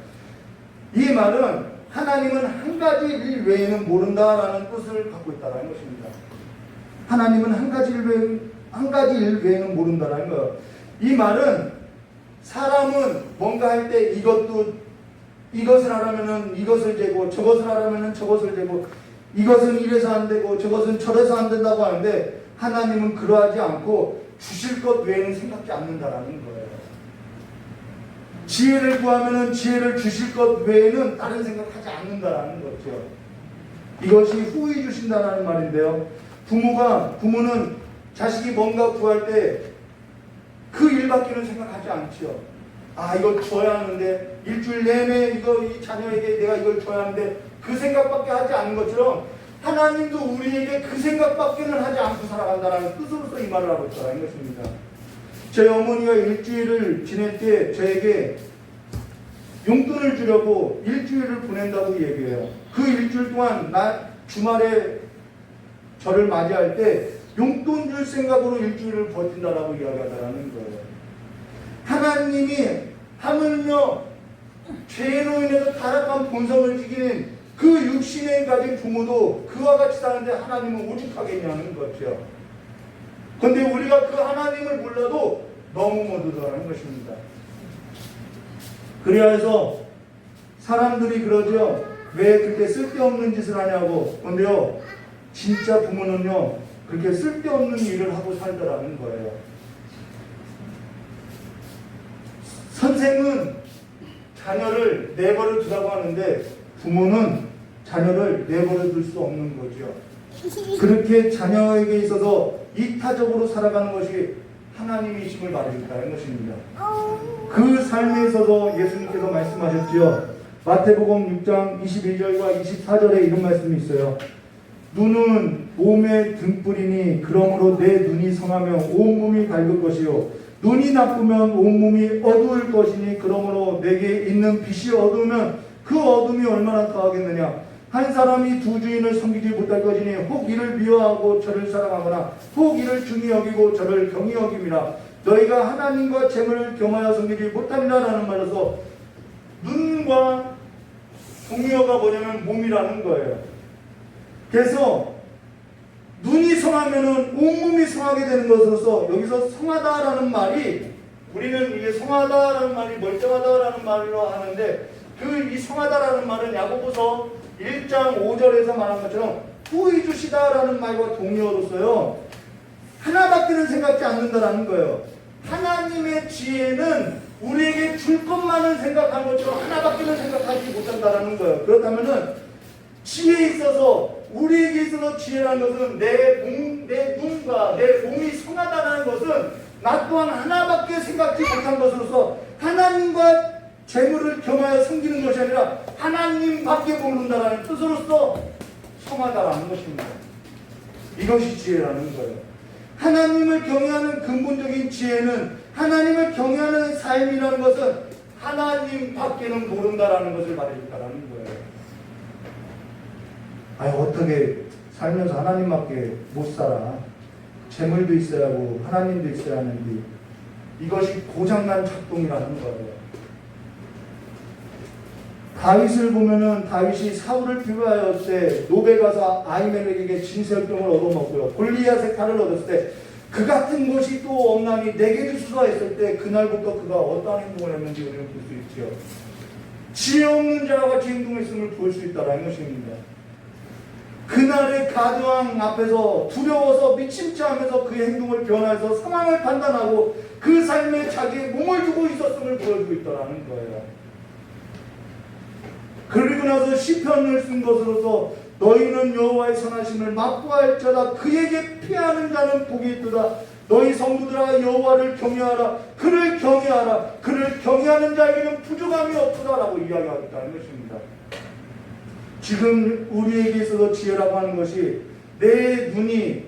이 말은 하나님은 한 가지 일 외에는 모른다라는 뜻을 갖고 있다는 것입니다. 하나님은 한 가지 일 외에는 모른다라는 거. 이 말은 사람은 뭔가 할 때 이것을 하려면은 이것을 재고 저것을 하려면은 저것을 재고 이것은 이래서 안 되고 저것은 저래서 안 된다고 하는데 하나님은 그러하지 않고 주실 것 외에는 생각지 않는다라는 거예요. 지혜를 구하면은 지혜를 주실 것 외에는 다른 생각하지 않는다라는 거죠. 이것이 후히 주신다라는 말인데요. 부모는 자식이 뭔가 구할 때 그 일밖에는 생각하지 않죠. 아 이걸 줘야 하는데 일주일 내내 이 자녀에게 내가 이걸 줘야 하는데 그 생각밖에 하지 않는 것처럼 하나님도 우리에게 그 생각밖에는 하지 않고 살아간다는 뜻으로서 이 말을 하고 있다는 것입니다. 제 어머니가 일주일을 지낼 때 저에게 용돈을 주려고 일주일을 보낸다고 얘기해요. 그 일주일 동안 주말에 저를 맞이할 때 용돈 줄 생각으로 일주일을 버틴다라고 이야기하다라는 거예요. 하나님이 하물며 죄로 인해서 타락한 본성을 지키는 그 육신에 가진 부모도 그와 같이 사는데 하나님은 오죽하겠냐는 거죠. 그런데 우리가 그 하나님을 몰라도 너무 못하다는 것입니다. 그래야 해서 사람들이 그러죠. 왜 그렇게 쓸데없는 짓을 하냐고. 그런데요, 진짜 부모는요, 그렇게 쓸데없는 일을 하고 살더라는 거예요. 선생은 자녀를 내버려 두라고 하는데 부모는 자녀를 내버려 둘 수 없는 거죠. 그렇게 자녀에게 있어서 이타적으로 살아가는 것이 하나님이심을 말해준다는 것입니다. 그 삶에 있어서 예수님께서 말씀하셨지요. 마태복음 6장 22절과 24절에 이런 말씀이 있어요. 눈은 몸의 등불이니 그러므로 내 눈이 성하면 온몸이 밝을 것이요 눈이 나쁘면 온몸이 어두울 것이니 그러므로 내게 있는 빛이 어두우면 그 어둠이 얼마나 더하겠느냐. 한 사람이 두 주인을 섬기지 못할 것이니 혹 이를 미워하고 저를 사랑하거나 혹 이를 중히 여기고 저를 경히 여김이라. 너희가 하나님과 재물을 겸하여 섬기지 못하리라 라는 말에서 눈과 동의어가 뭐냐면 몸이라는 거예요. 그래서 눈이 성하면은 온몸이 성하게 되는 것으로서 여기서 성하다라는 말이 우리는 이게 성하다라는 말이 멀쩡하다라는 말로 하는데 그 이 성하다라는 말은 야고보서 1장 5절에서 말한 것처럼 후히 주시다라는 말과 동의어로서요 하나밖에는 생각지 않는다라는 거예요. 하나님의 지혜는 우리에게 줄 것만은 생각하는 것처럼 하나밖에는 생각하지 못한다라는 거예요. 그렇다면은 지혜에 있어서 우리에게 있어서 지혜라는 것은 내 눈과 내 몸이 성하다는 것은 나 또한 하나밖에 생각지 못한 것으로서 하나님과 재물을 겸하여 섬기는 것이 아니라 하나님밖에 모른다는 뜻으로서 성하다라는 것입니다. 이것이 지혜라는 거예요. 하나님을 경외하는 근본적인 지혜는 하나님을 경외하는 삶이라는 것은 하나님밖에는 모른다라는 것을 말해준다라는 거예요. 어떻게 살면서 하나님밖에 못 살아. 재물도 있어야 하고 하나님도 있어야 하는데 이것이 고장난 작동이라는 거예요. 다윗을 보면은 다윗이 사울을 비교하였을 때 노베 가서 아히멜렉에게 진설병을 얻어먹고요. 골리앗의 칼을 얻었을 때 그 같은 것이 또 없나니 내게 주소서 했을 때 그날부터 그가 어떠한 행동을 했는지 우리는 볼 수 있죠. 지혜 없는 자와 같이 행동했음을 볼 수 있다는 것입니다. 그날의 가드왕 앞에서 두려워서 미침치하면서 그 행동을 변화해서 상황을 판단하고 그 삶에 자기의 몸을 두고 있었음을 보여주고 있다는 거예요. 그리고 나서 시편을 쓴 것으로서 너희는 여호와의 선하심을 맛보할지어다 그에게 피하는 자는 복이 있도다. 너희 성도들아 여호와를 경외하라. 그를 경외하라. 그를 경외하는 자에게는 부족함이 없도다라고 이야기하고 있다는 것입니다. 지금 우리에게 있어서 지혜라고 하는 것이 내 눈이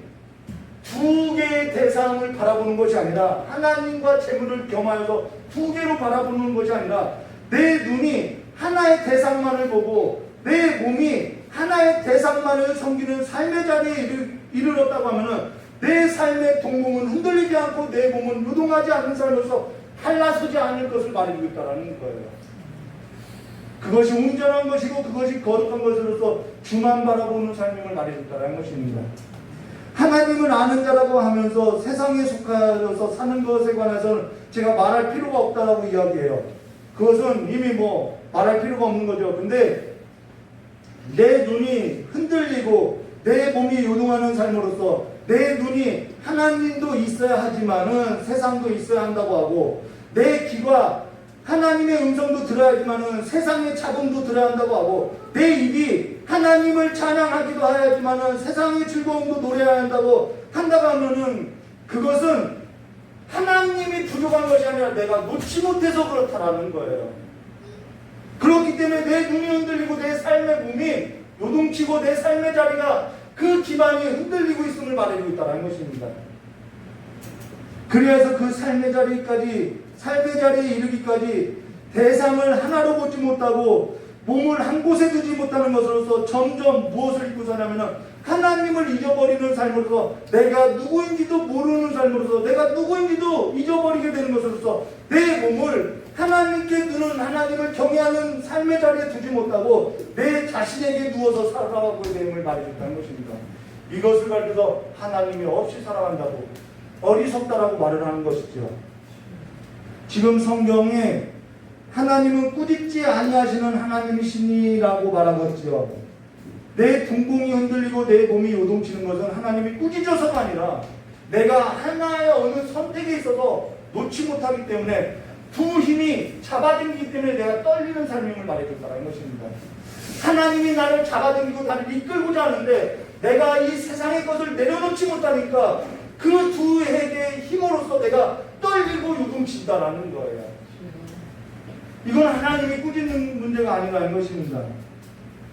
두 개의 대상을 바라보는 것이 아니라 하나님과 재물을 겸하여서 두 개로 바라보는 것이 아니라 내 눈이 하나의 대상만을 보고 내 몸이 하나의 대상만을 섬기는 삶의 자리에 이르렀다고 하면은 내 삶의 동공은 흔들리지 않고 내 몸은 유동하지 않는 삶으로서 한라서지 않을 것을 말해주고 있다는 거예요. 그것이 온전한 것이고 그것이 거룩한 것으로서 주만 바라보는 삶임을 말해줬다는 것입니다. 하나님을 아는 자라고 하면서 세상에 속하여서 사는 것에 관해서는 제가 말할 필요가 없다라고 이야기해요. 그것은 이미 말할 필요가 없는 거죠. 근데 내 눈이 흔들리고 내 몸이 요동하는 삶으로서 내 눈이 하나님도 있어야 하지만은 세상도 있어야 한다고 하고 내 귀가 하나님의 음성도 들어야 하지만은 세상의 잡음도 들어야 한다고 하고 내 입이 하나님을 찬양하기도 해야지만은 세상의 즐거움도 노래해야 한다고 하면은 그것은 하나님이 부족한 것이 아니라 내가 놓지 못해서 그렇다라는 거예요. 그렇기 때문에 내 눈이 흔들리고 내 삶의 몸이 요동치고 내 삶의 자리가 그 기반이 흔들리고 있음을 말해주고 있다는 것입니다. 그래서 그 삶의 자리에 이르기까지 대상을 하나로 보지 못하고 몸을 한 곳에 두지 못하는 것으로서 점점 무엇을 입고 사냐면 하나님을 잊어버리는 삶으로서 내가 누구인지도 모르는 삶으로서 내가 누구인지도 잊어버리게 되는 것으로서 내 몸을 하나님께 두는 하나님을 경외하는 삶의 자리에 두지 못하고 내 자신에게 누워서 살아가고 있음을 말해줬다는 것입니다. 이것을 가지고서 하나님이 없이 살아간다고 어리석다라고 말을 하는 것이죠. 지금 성경에 하나님은 꾸짖지 아니하시는 하나님이시니라고 말하고 있죠. 내 동공이 흔들리고 내 몸이 요동치는 것은 하나님이 꾸짖어서가 아니라 내가 하나의 어느 선택에 있어서 놓지 못하기 때문에 두 힘이 잡아당기기 때문에 내가 떨리는 삶임을 말해줬다는 것입니다. 하나님이 나를 잡아당기고 나를 이끌고자 하는데 내가 이 세상의 것을 내려놓지 못하니까 그 두 핵의 힘으로써 내가 떨리고 요동친다라는 거예요. 이건 하나님이 꾸짖는 문제가 아니라는 것입니다.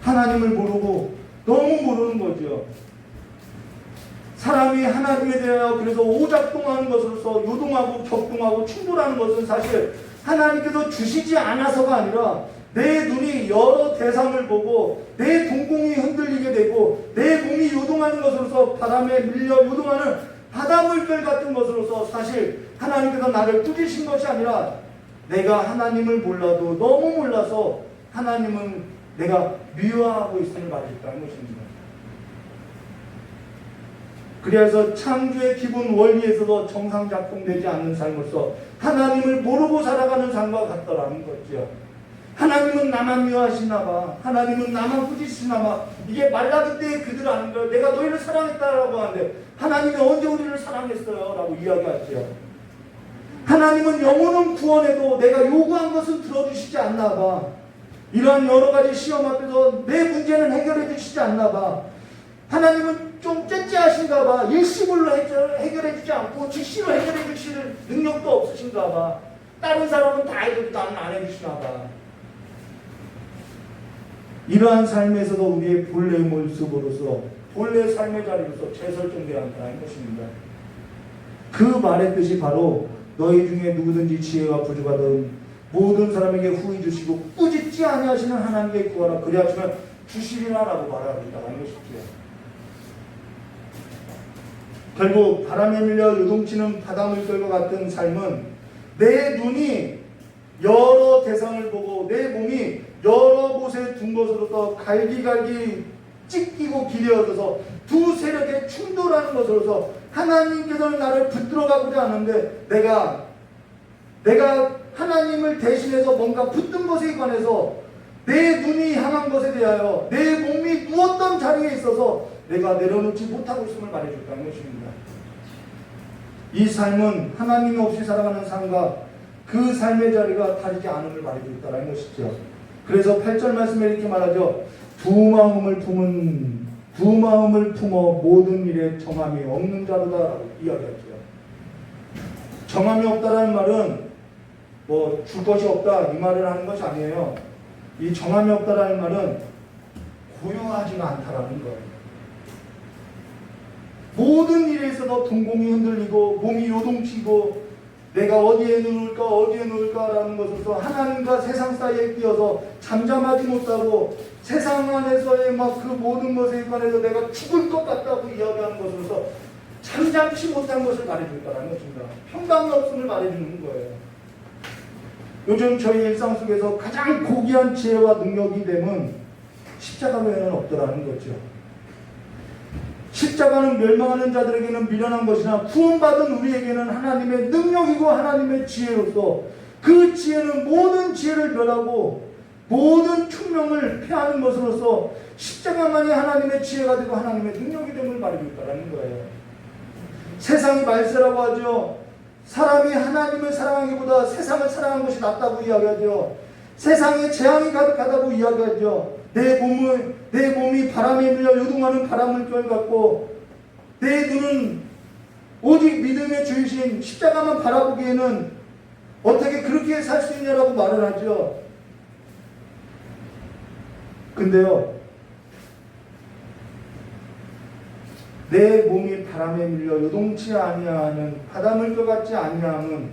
하나님을 모르고 너무 모르는 거죠. 사람이 하나님에 대하여 그래서 오작동하는 것으로서 요동하고 격동하고 충돌하는 것은 사실 하나님께서 주시지 않아서가 아니라 내 눈이 여러 대상을 보고 내 동공이 흔들리게 되고 내 몸이 요동하는 것으로서 바람에 밀려 요동하는 바닷물결 같은 것으로서 사실 하나님께서 나를 꾸짖으신 것이 아니라 내가 하나님을 몰라도 너무 몰라서 하나님은 내가 미워하고 있음을 말했다는 것입니다. 그래서 창조의 기본 원리에서도 정상 작동되지 않는 삶으로서 하나님을 모르고 살아가는 삶과 같더라는 거죠. 하나님은 나만 미워하시나 봐. 하나님은 나만 꾸짖으시나 봐. 이게 말라기 때에 그들 아는 거예요. 내가 너희를 사랑했다라고 하는데 하나님이 언제 우리를 사랑했어요? 라고 이야기하죠. 하나님은 영혼은 구원해도 내가 요구한 것은 들어주시지 않나 봐. 이러한 여러 가지 시험 앞에서 내 문제는 해결해 주시지 않나 봐. 하나님은 좀 째째하신가 봐. 일시불로 해결해 주지 않고 즉시로 해결해 주실 능력도 없으신가 봐. 다른 사람은 다 해줘도 나는 안 해주시나 봐. 이러한 삶에서도 우리의 본래의 모습으로서 본래의 삶의 자리로서 재설정되어야 한다는 것입니다. 그 말의 뜻이 바로 너희 중에 누구든지 지혜가 부족하든 모든 사람에게 후히 주시고 꾸짖지 아니하시는 하나님께 구하라. 그리하시면 주시리라라고 말하고 있다는 것이죠. 결국 바람에 밀려 요동치는 바닷물결과 같은 삶은 내 눈이 여러 대상을 보고 내 몸이 여러 곳에 둔 것으로서 갈기갈기 찢기고 기대어져서 두 세력에 충돌하는 것으로서 하나님께서는 나를 붙들어가고자 하는데 내가 하나님을 대신해서 뭔가 붙든 것에 관해서 내 눈이 향한 것에 대하여 내 몸이 누웠던 자리에 있어서 내가 내려놓지 못하고 있음을 말해줬다는 것입니다. 이 삶은 하나님이 없이 살아가는 삶과 그 삶의 자리가 다르지 않음을 말해줬다는 것이죠. 그래서 8절 말씀에 이렇게 말하죠. 두 마음을 품어 모든 일에 정함이 없는 자로다라고 이야기하죠. 정함이 없다라는 말은 뭐 줄 것이 없다 이 말을 하는 것이 아니에요. 이 정함이 없다라는 말은 고요하지가 않다라는 거예요. 모든 일에 있어서 동공이 흔들리고 몸이 요동치고 내가 어디에 누울까라는 것으로서 하나님과 세상 사이에 끼어서 잠잠하지 못하고 세상 안에서의 막 그 모든 것에 관해서 내가 죽을 것 같다고 이야기하는 것으로서 잠잠치 못한 것을 말해줄까라는 것입니다. 평강이 없음을 말해주는 거예요. 요즘 저희 일상 속에서 가장 고귀한 지혜와 능력이 됨은 십자가 외에는 없더라는 거죠. 십자가는 멸망하는 자들에게는 미련한 것이나 구원받은 우리에게는 하나님의 능력이고 하나님의 지혜로서 그 지혜는 모든 지혜를 멸하고 모든 총명을 패하는 것으로서 십자가만이 하나님의 지혜가 되고 하나님의 능력이 됨을 말하고 있다는 거예요. 세상이 말세라고 하죠. 사람이 하나님을 사랑하기보다 세상을 사랑하는 것이 낫다고 이야기하죠. 세상에 재앙이 가득하다고 이야기하죠. 내 몸이 바람에 밀려 요동하는 바람물결 같고 내 눈은 오직 믿음의 주이신 십자가만 바라보기에는 어떻게 그렇게 살 수 있냐라고 말을 하죠. 근데요, 내 몸이 바람에 밀려 요동치 아니하는 바닷물결 같지 아니함은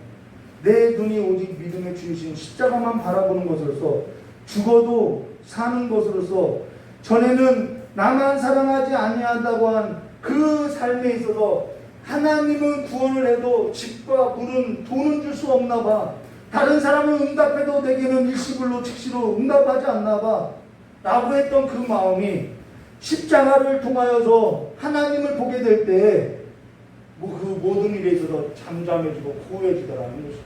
내 눈이 오직 믿음의 주이신 십자가만 바라보는 것으로서 죽어도 사는 것으로서 전에는 나만 사랑하지 아니한다고 한 그 삶에 있어서 하나님은 구원을 해도 집과 물은 돈은 줄 수 없나 봐. 다른 사람은 응답해도 내게는 일시불로 즉시로 응답하지 않나 봐. 라고 했던 그 마음이 십자가를 통하여서 하나님을 보게 될 때 그 모든 일에 있어서 잠잠해지고 고요해지더라는 것이죠.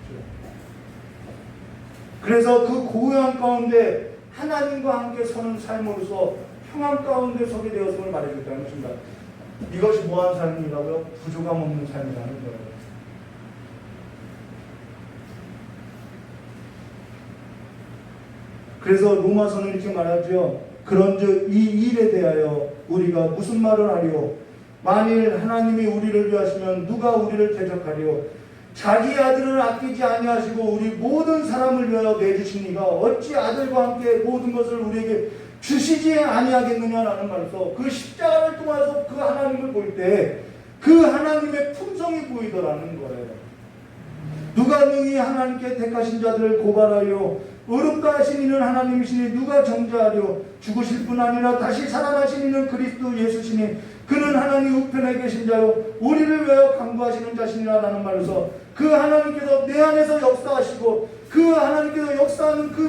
그래서 그 고요한 가운데 하나님과 함께 서는 삶으로서 평안 가운데 서게 되었음을 말해줬다는 것입니다. 이것이 뭐한 삶이라고요? 부족함 없는 삶이라는 거예요. 그래서 로마서는 이렇게 말하죠. 그런즉 이 일에 대하여 우리가 무슨 말을 하리요? 만일 하나님이 우리를 위하시면 누가 우리를 대적하리요? 자기 아들을 아끼지 아니하시고 우리 모든 사람을 위하여 내주시니가 어찌 아들과 함께 모든 것을 우리에게 주시지 아니하겠느냐라는 말에서 그 십자가를 통해서 그 하나님을 볼 때 그 하나님의 품성이 보이더라는 거예요. 누가 능히 하나님께 택하신 자들을 고발하여 의롭다 하신 이는 하나님이시니 누가 정죄하려? 죽으실 뿐 아니라 다시 살아나신 이는 그리스도 예수시니 그는 하나님 우편에 계신 자요 우리를 위하여 강구하시는 자신이라는 말에서 그 하나님께서 내 안에서 역사하시고 그 하나님께서 역사하는 그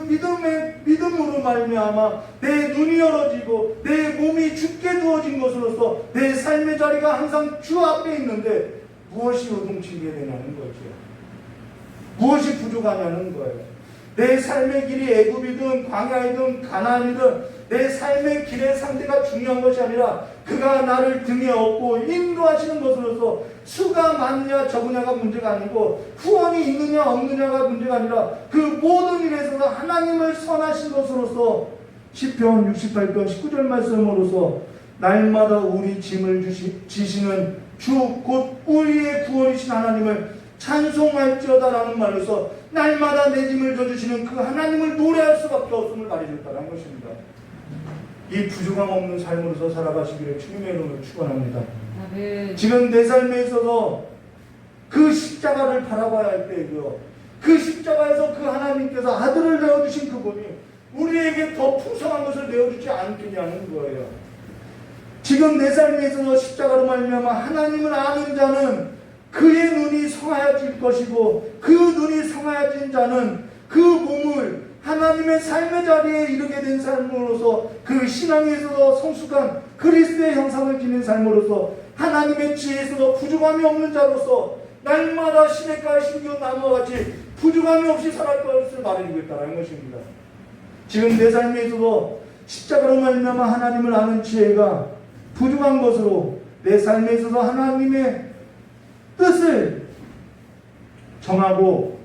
믿음으로 말미암아 내 눈이 열어지고 내 몸이 죽게 두어진 것으로서 내 삶의 자리가 항상 주 앞에 있는데 무엇이 요동치게 되냐는 거죠. 무엇이 부족하냐는 거예요. 내 삶의 길이 애굽이든 광야이든 가나안이든 내 삶의 길의 상태가 중요한 것이 아니라 그가 나를 등에 업고 인도하시는 것으로서 수가 많으냐 적으냐가 문제가 아니고 후원이 있느냐 없느냐가 문제가 아니라 그 모든 일에서 하나님을 선하신 것으로서 시편 68편 19절 말씀으로서 날마다 우리 짐을 지시는 주 곧 우리의 구원이신 하나님을 찬송할지어다라는 말로서 날마다 내 짐을 져주시는 그 하나님을 노래할 수밖에 없음을 말해줬다는 것입니다. 이 부족함 없는 삶으로서 살아가시기를 주님의 이름으로 축원합니다. 지금 내 삶에 있어서 그 십자가를 바라봐야 할 때고요. 그 십자가에서 그 하나님께서 아들을 내어주신 그분이 우리에게 더 풍성한 것을 내어주지 않겠냐는 거예요. 지금 내 삶에 있어서 십자가로 말미암아 하나님을 아는 자는 그의 눈이 성하여질 것이고 그 눈이 성하여진 자는 그 몸을 하나님의 삶의 자리에 이르게 된 삶으로서 그 신앙에 있어서 성숙한 그리스도의 형상을 지닌 삶으로서 하나님의 지혜에 있어서 부족함이 없는 자로서 날마다 시냇가에 심기운 나무와 같이 부족함이 없이 살아갈 것을 말해주고 있다는 것입니다. 지금 내 삶에 있어서 십자가로 말미암아 하나님을 아는 지혜가 부족한 것으로 내 삶에 있어서 하나님의 뜻을 정하고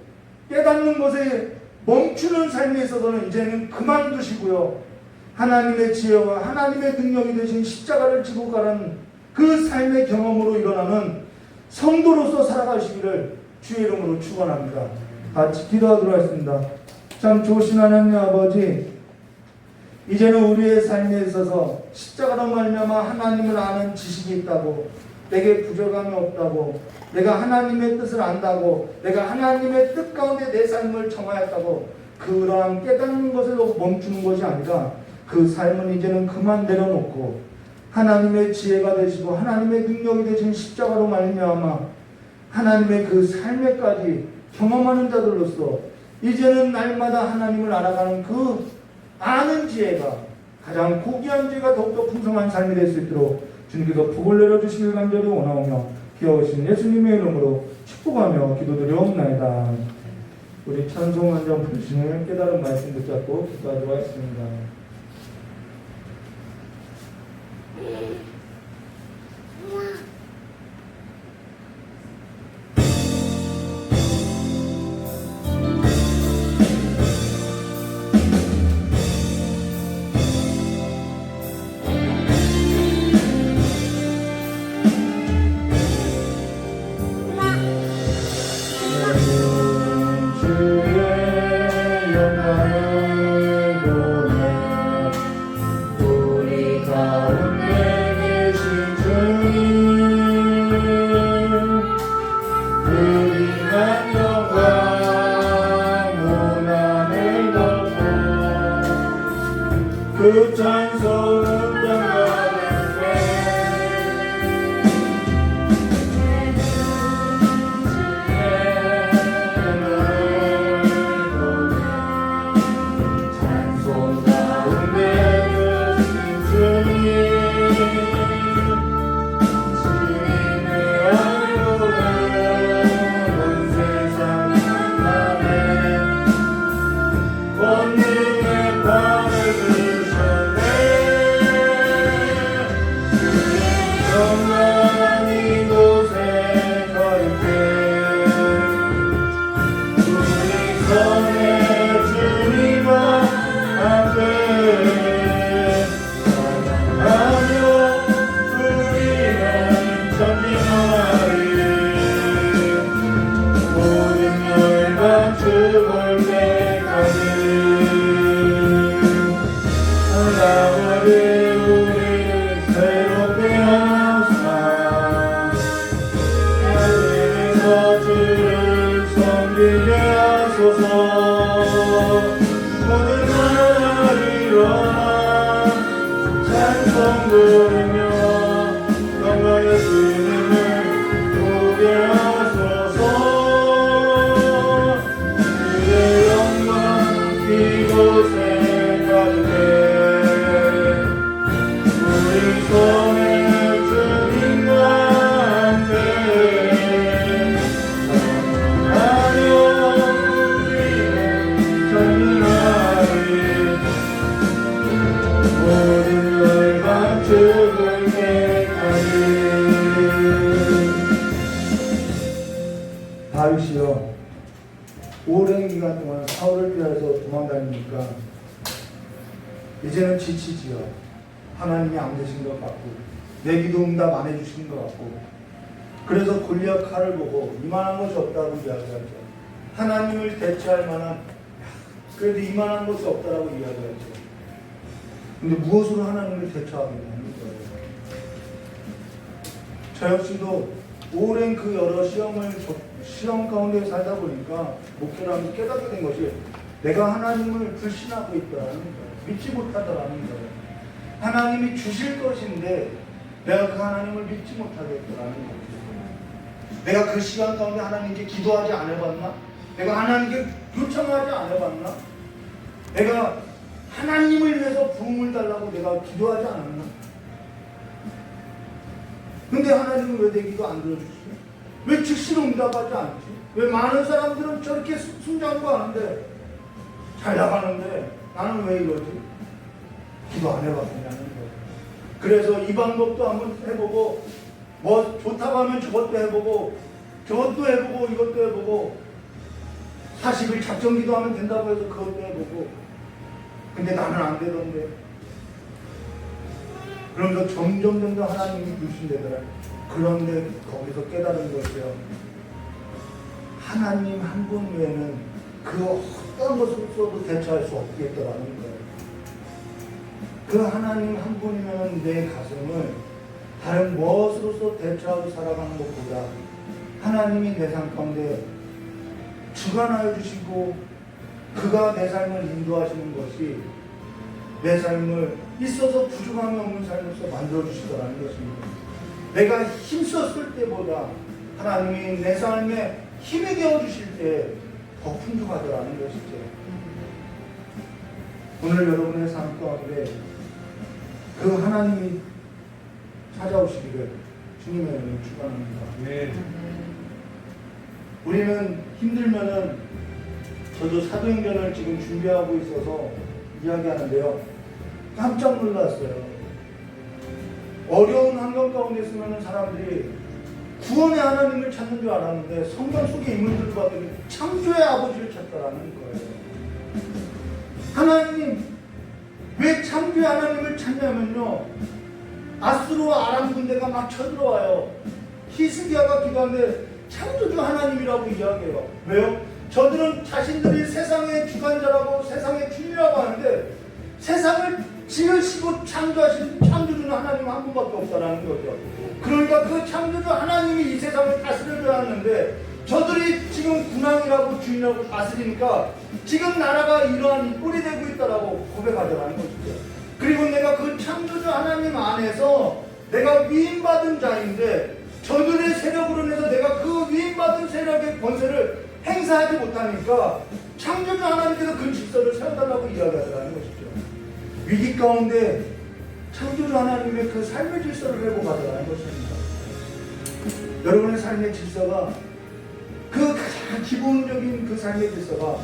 깨닫는 것에 멈추는 삶에 있어서는 이제는 그만두시고요. 하나님의 지혜와 하나님의 능력이 되신 십자가를 지고 가는 그 삶의 경험으로 일어나는 성도로서 살아가시기를 주의 이름으로 축원합니다. 같이 기도하도록 하겠습니다. 참 좋으신 하나님 아버지, 이제는 우리의 삶에 있어서 십자가로 말미암아 하나님을 아는 지식이 있다고, 내게 부족함이 없다고, 내가 하나님의 뜻을 안다고, 내가 하나님의 뜻 가운데 내 삶을 정하였다고, 그러한 깨닫는 것으로 멈추는 것이 아니라 그 삶은 이제는 그만 내려놓고 하나님의 지혜가 되시고 하나님의 능력이 되신 십자가로 말미암아 하나님의 그 삶에까지 경험하는 자들로서 이제는 날마다 하나님을 알아가는 그 아는 지혜가 가장 고귀한 지혜가 더욱더 풍성한 삶이 될 수 있도록 주님께서 복을 내려주시길 간절히 원하오며 귀여우신 예수님의 이름으로 축복하며 기도드리옵나이다. 우리 찬송 한 장 부르시는 깨달은 말씀 붙잡고 기도하도록 하겠습니다. 그 찬송은 찬송 가운데 주님의 얼굴은 온 세상 만에 권능의 발을 다윗이요, 오랜 기간 동안 사울을 피해서 도망다니니까 이제는 지치지요. 하나님이 안 되신 것 같고 내 기도 응답 안 해주신 것 같고, 그래서 골리앗 칼을 보고 이만한 것이 없다고 이야기하죠. 하나님을 대체할 만한, 그래도 이만한 것이 없다라고 이야기하죠. 근데 무엇으로 하나님을 대처하겠냐는 거예요. 저 역시도 오랜 그 여러 시험 가운데 살다 보니까 목회라면서 깨닫게 된 것이, 내가 하나님을 불신하고 있다라는 거예요. 믿지 못하더라는 거예요. 하나님이 주실 것인데 내가 그 하나님을 믿지 못하겠다라는 거예요. 내가 그 시간 가운데 하나님께 기도하지 않아봤나? 내가 하나님께 요청하지 않아봤나? 내가 하나님을 위해서 부흥을 달라고 내가 기도하지 않았나? 근데 하나님은 왜 내 기도 안 들어주지? 왜 즉시로 응답하지 않지? 왜 많은 사람들은 저렇게 승장구 하는데 잘 나가는데 나는 왜 이러지? 기도 안 해봤냐는 거예요. 그래서 이 방법도 한번 해보고, 뭐 좋다고 하면 저것도 해보고, 저것도 해보고, 이것도 해보고, 40일 작정기도 하면 된다고 해서 그것도 해보고, 근데 나는 안 되던데. 그러면서 점점 하나님이 유신되더라. 그런데 거기서 깨달은 것이요. 하나님 한 분 외에는 그 어떤 것으로서도 대처할 수 없겠더라는 거예요. 그 하나님 한 분이면 내 가슴을 다른 무엇으로서 대처하고 살아가는 것보다 하나님이 내 삶 가운데 주관하여 주시고 그가 내 삶을 인도하시는 것이 내 삶을 있어서 부족함이 없는 삶으로서 만들어주시더라는 것입니다. 내가 힘썼을 때보다 하나님이 내 삶에 힘이 되어주실 때 더 풍족하더라는 것이죠. 오늘 여러분의 삶 가운데 그 하나님이 찾아오시기를 주님의 이름으로 축원합니다. 네. 우리는 힘들면은 저도 사도행전을 지금 준비하고 있어서 이야기하는데요. 깜짝 놀랐어요. 어려운 환경 가운데 있으면 사람들이 구원의 하나님을 찾는 줄 알았는데 성경 속의 인물들을 봤더니 창조의 아버지를 찾더라는 거예요. 하나님, 왜 창조의 하나님을 찾냐면요. 아수르 아람 군대가 막 쳐들어와요. 히스기야가 기도하는데 창조주 하나님이라고 이야기해요. 왜요? 저들은 자신들이 세상의 주관자라고 세상의 주인이라고 하는데 세상을 지으시고 창조하신 창조주는 하나님 한 분밖에 없다라는 거죠. 그러니까 그 창조주 하나님이 이 세상을 다스려줘야 하는데 저들이 지금 군왕이라고 주인이라고 다스리니까 지금 나라가 이러한 꼴이 되고 있다라고 고백하더라는 것이죠. 그리고 내가 그 창조주 하나님 안에서 내가 위임받은 자인데 저들의 세력으로 인해서 내가 그 위임받은 세력의 권세를 행사하지 못하니까 창조주 하나님께서 그 질서를 세워달라고 이야기하더라는 것이죠. 위기 가운데 창조주 하나님의 그 삶의 질서를 회복하더라는 것입니다. 여러분의 삶의 질서가 그 가장 기본적인 그 삶의 질서가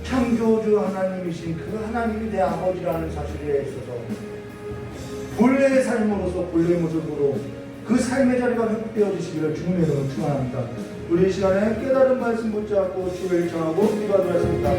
창조주 하나님이신 그 하나님이 내 아버지라는 사실에 있어서 본래의 삶으로서 본래의 모습으로 그 삶의 자리가 회복되어 주시기를 주님의 이름으로 축원합니다. 우리 이 시간에 깨달은 말씀 붙잡고 주를 청하고 기도하도록 하겠습니다.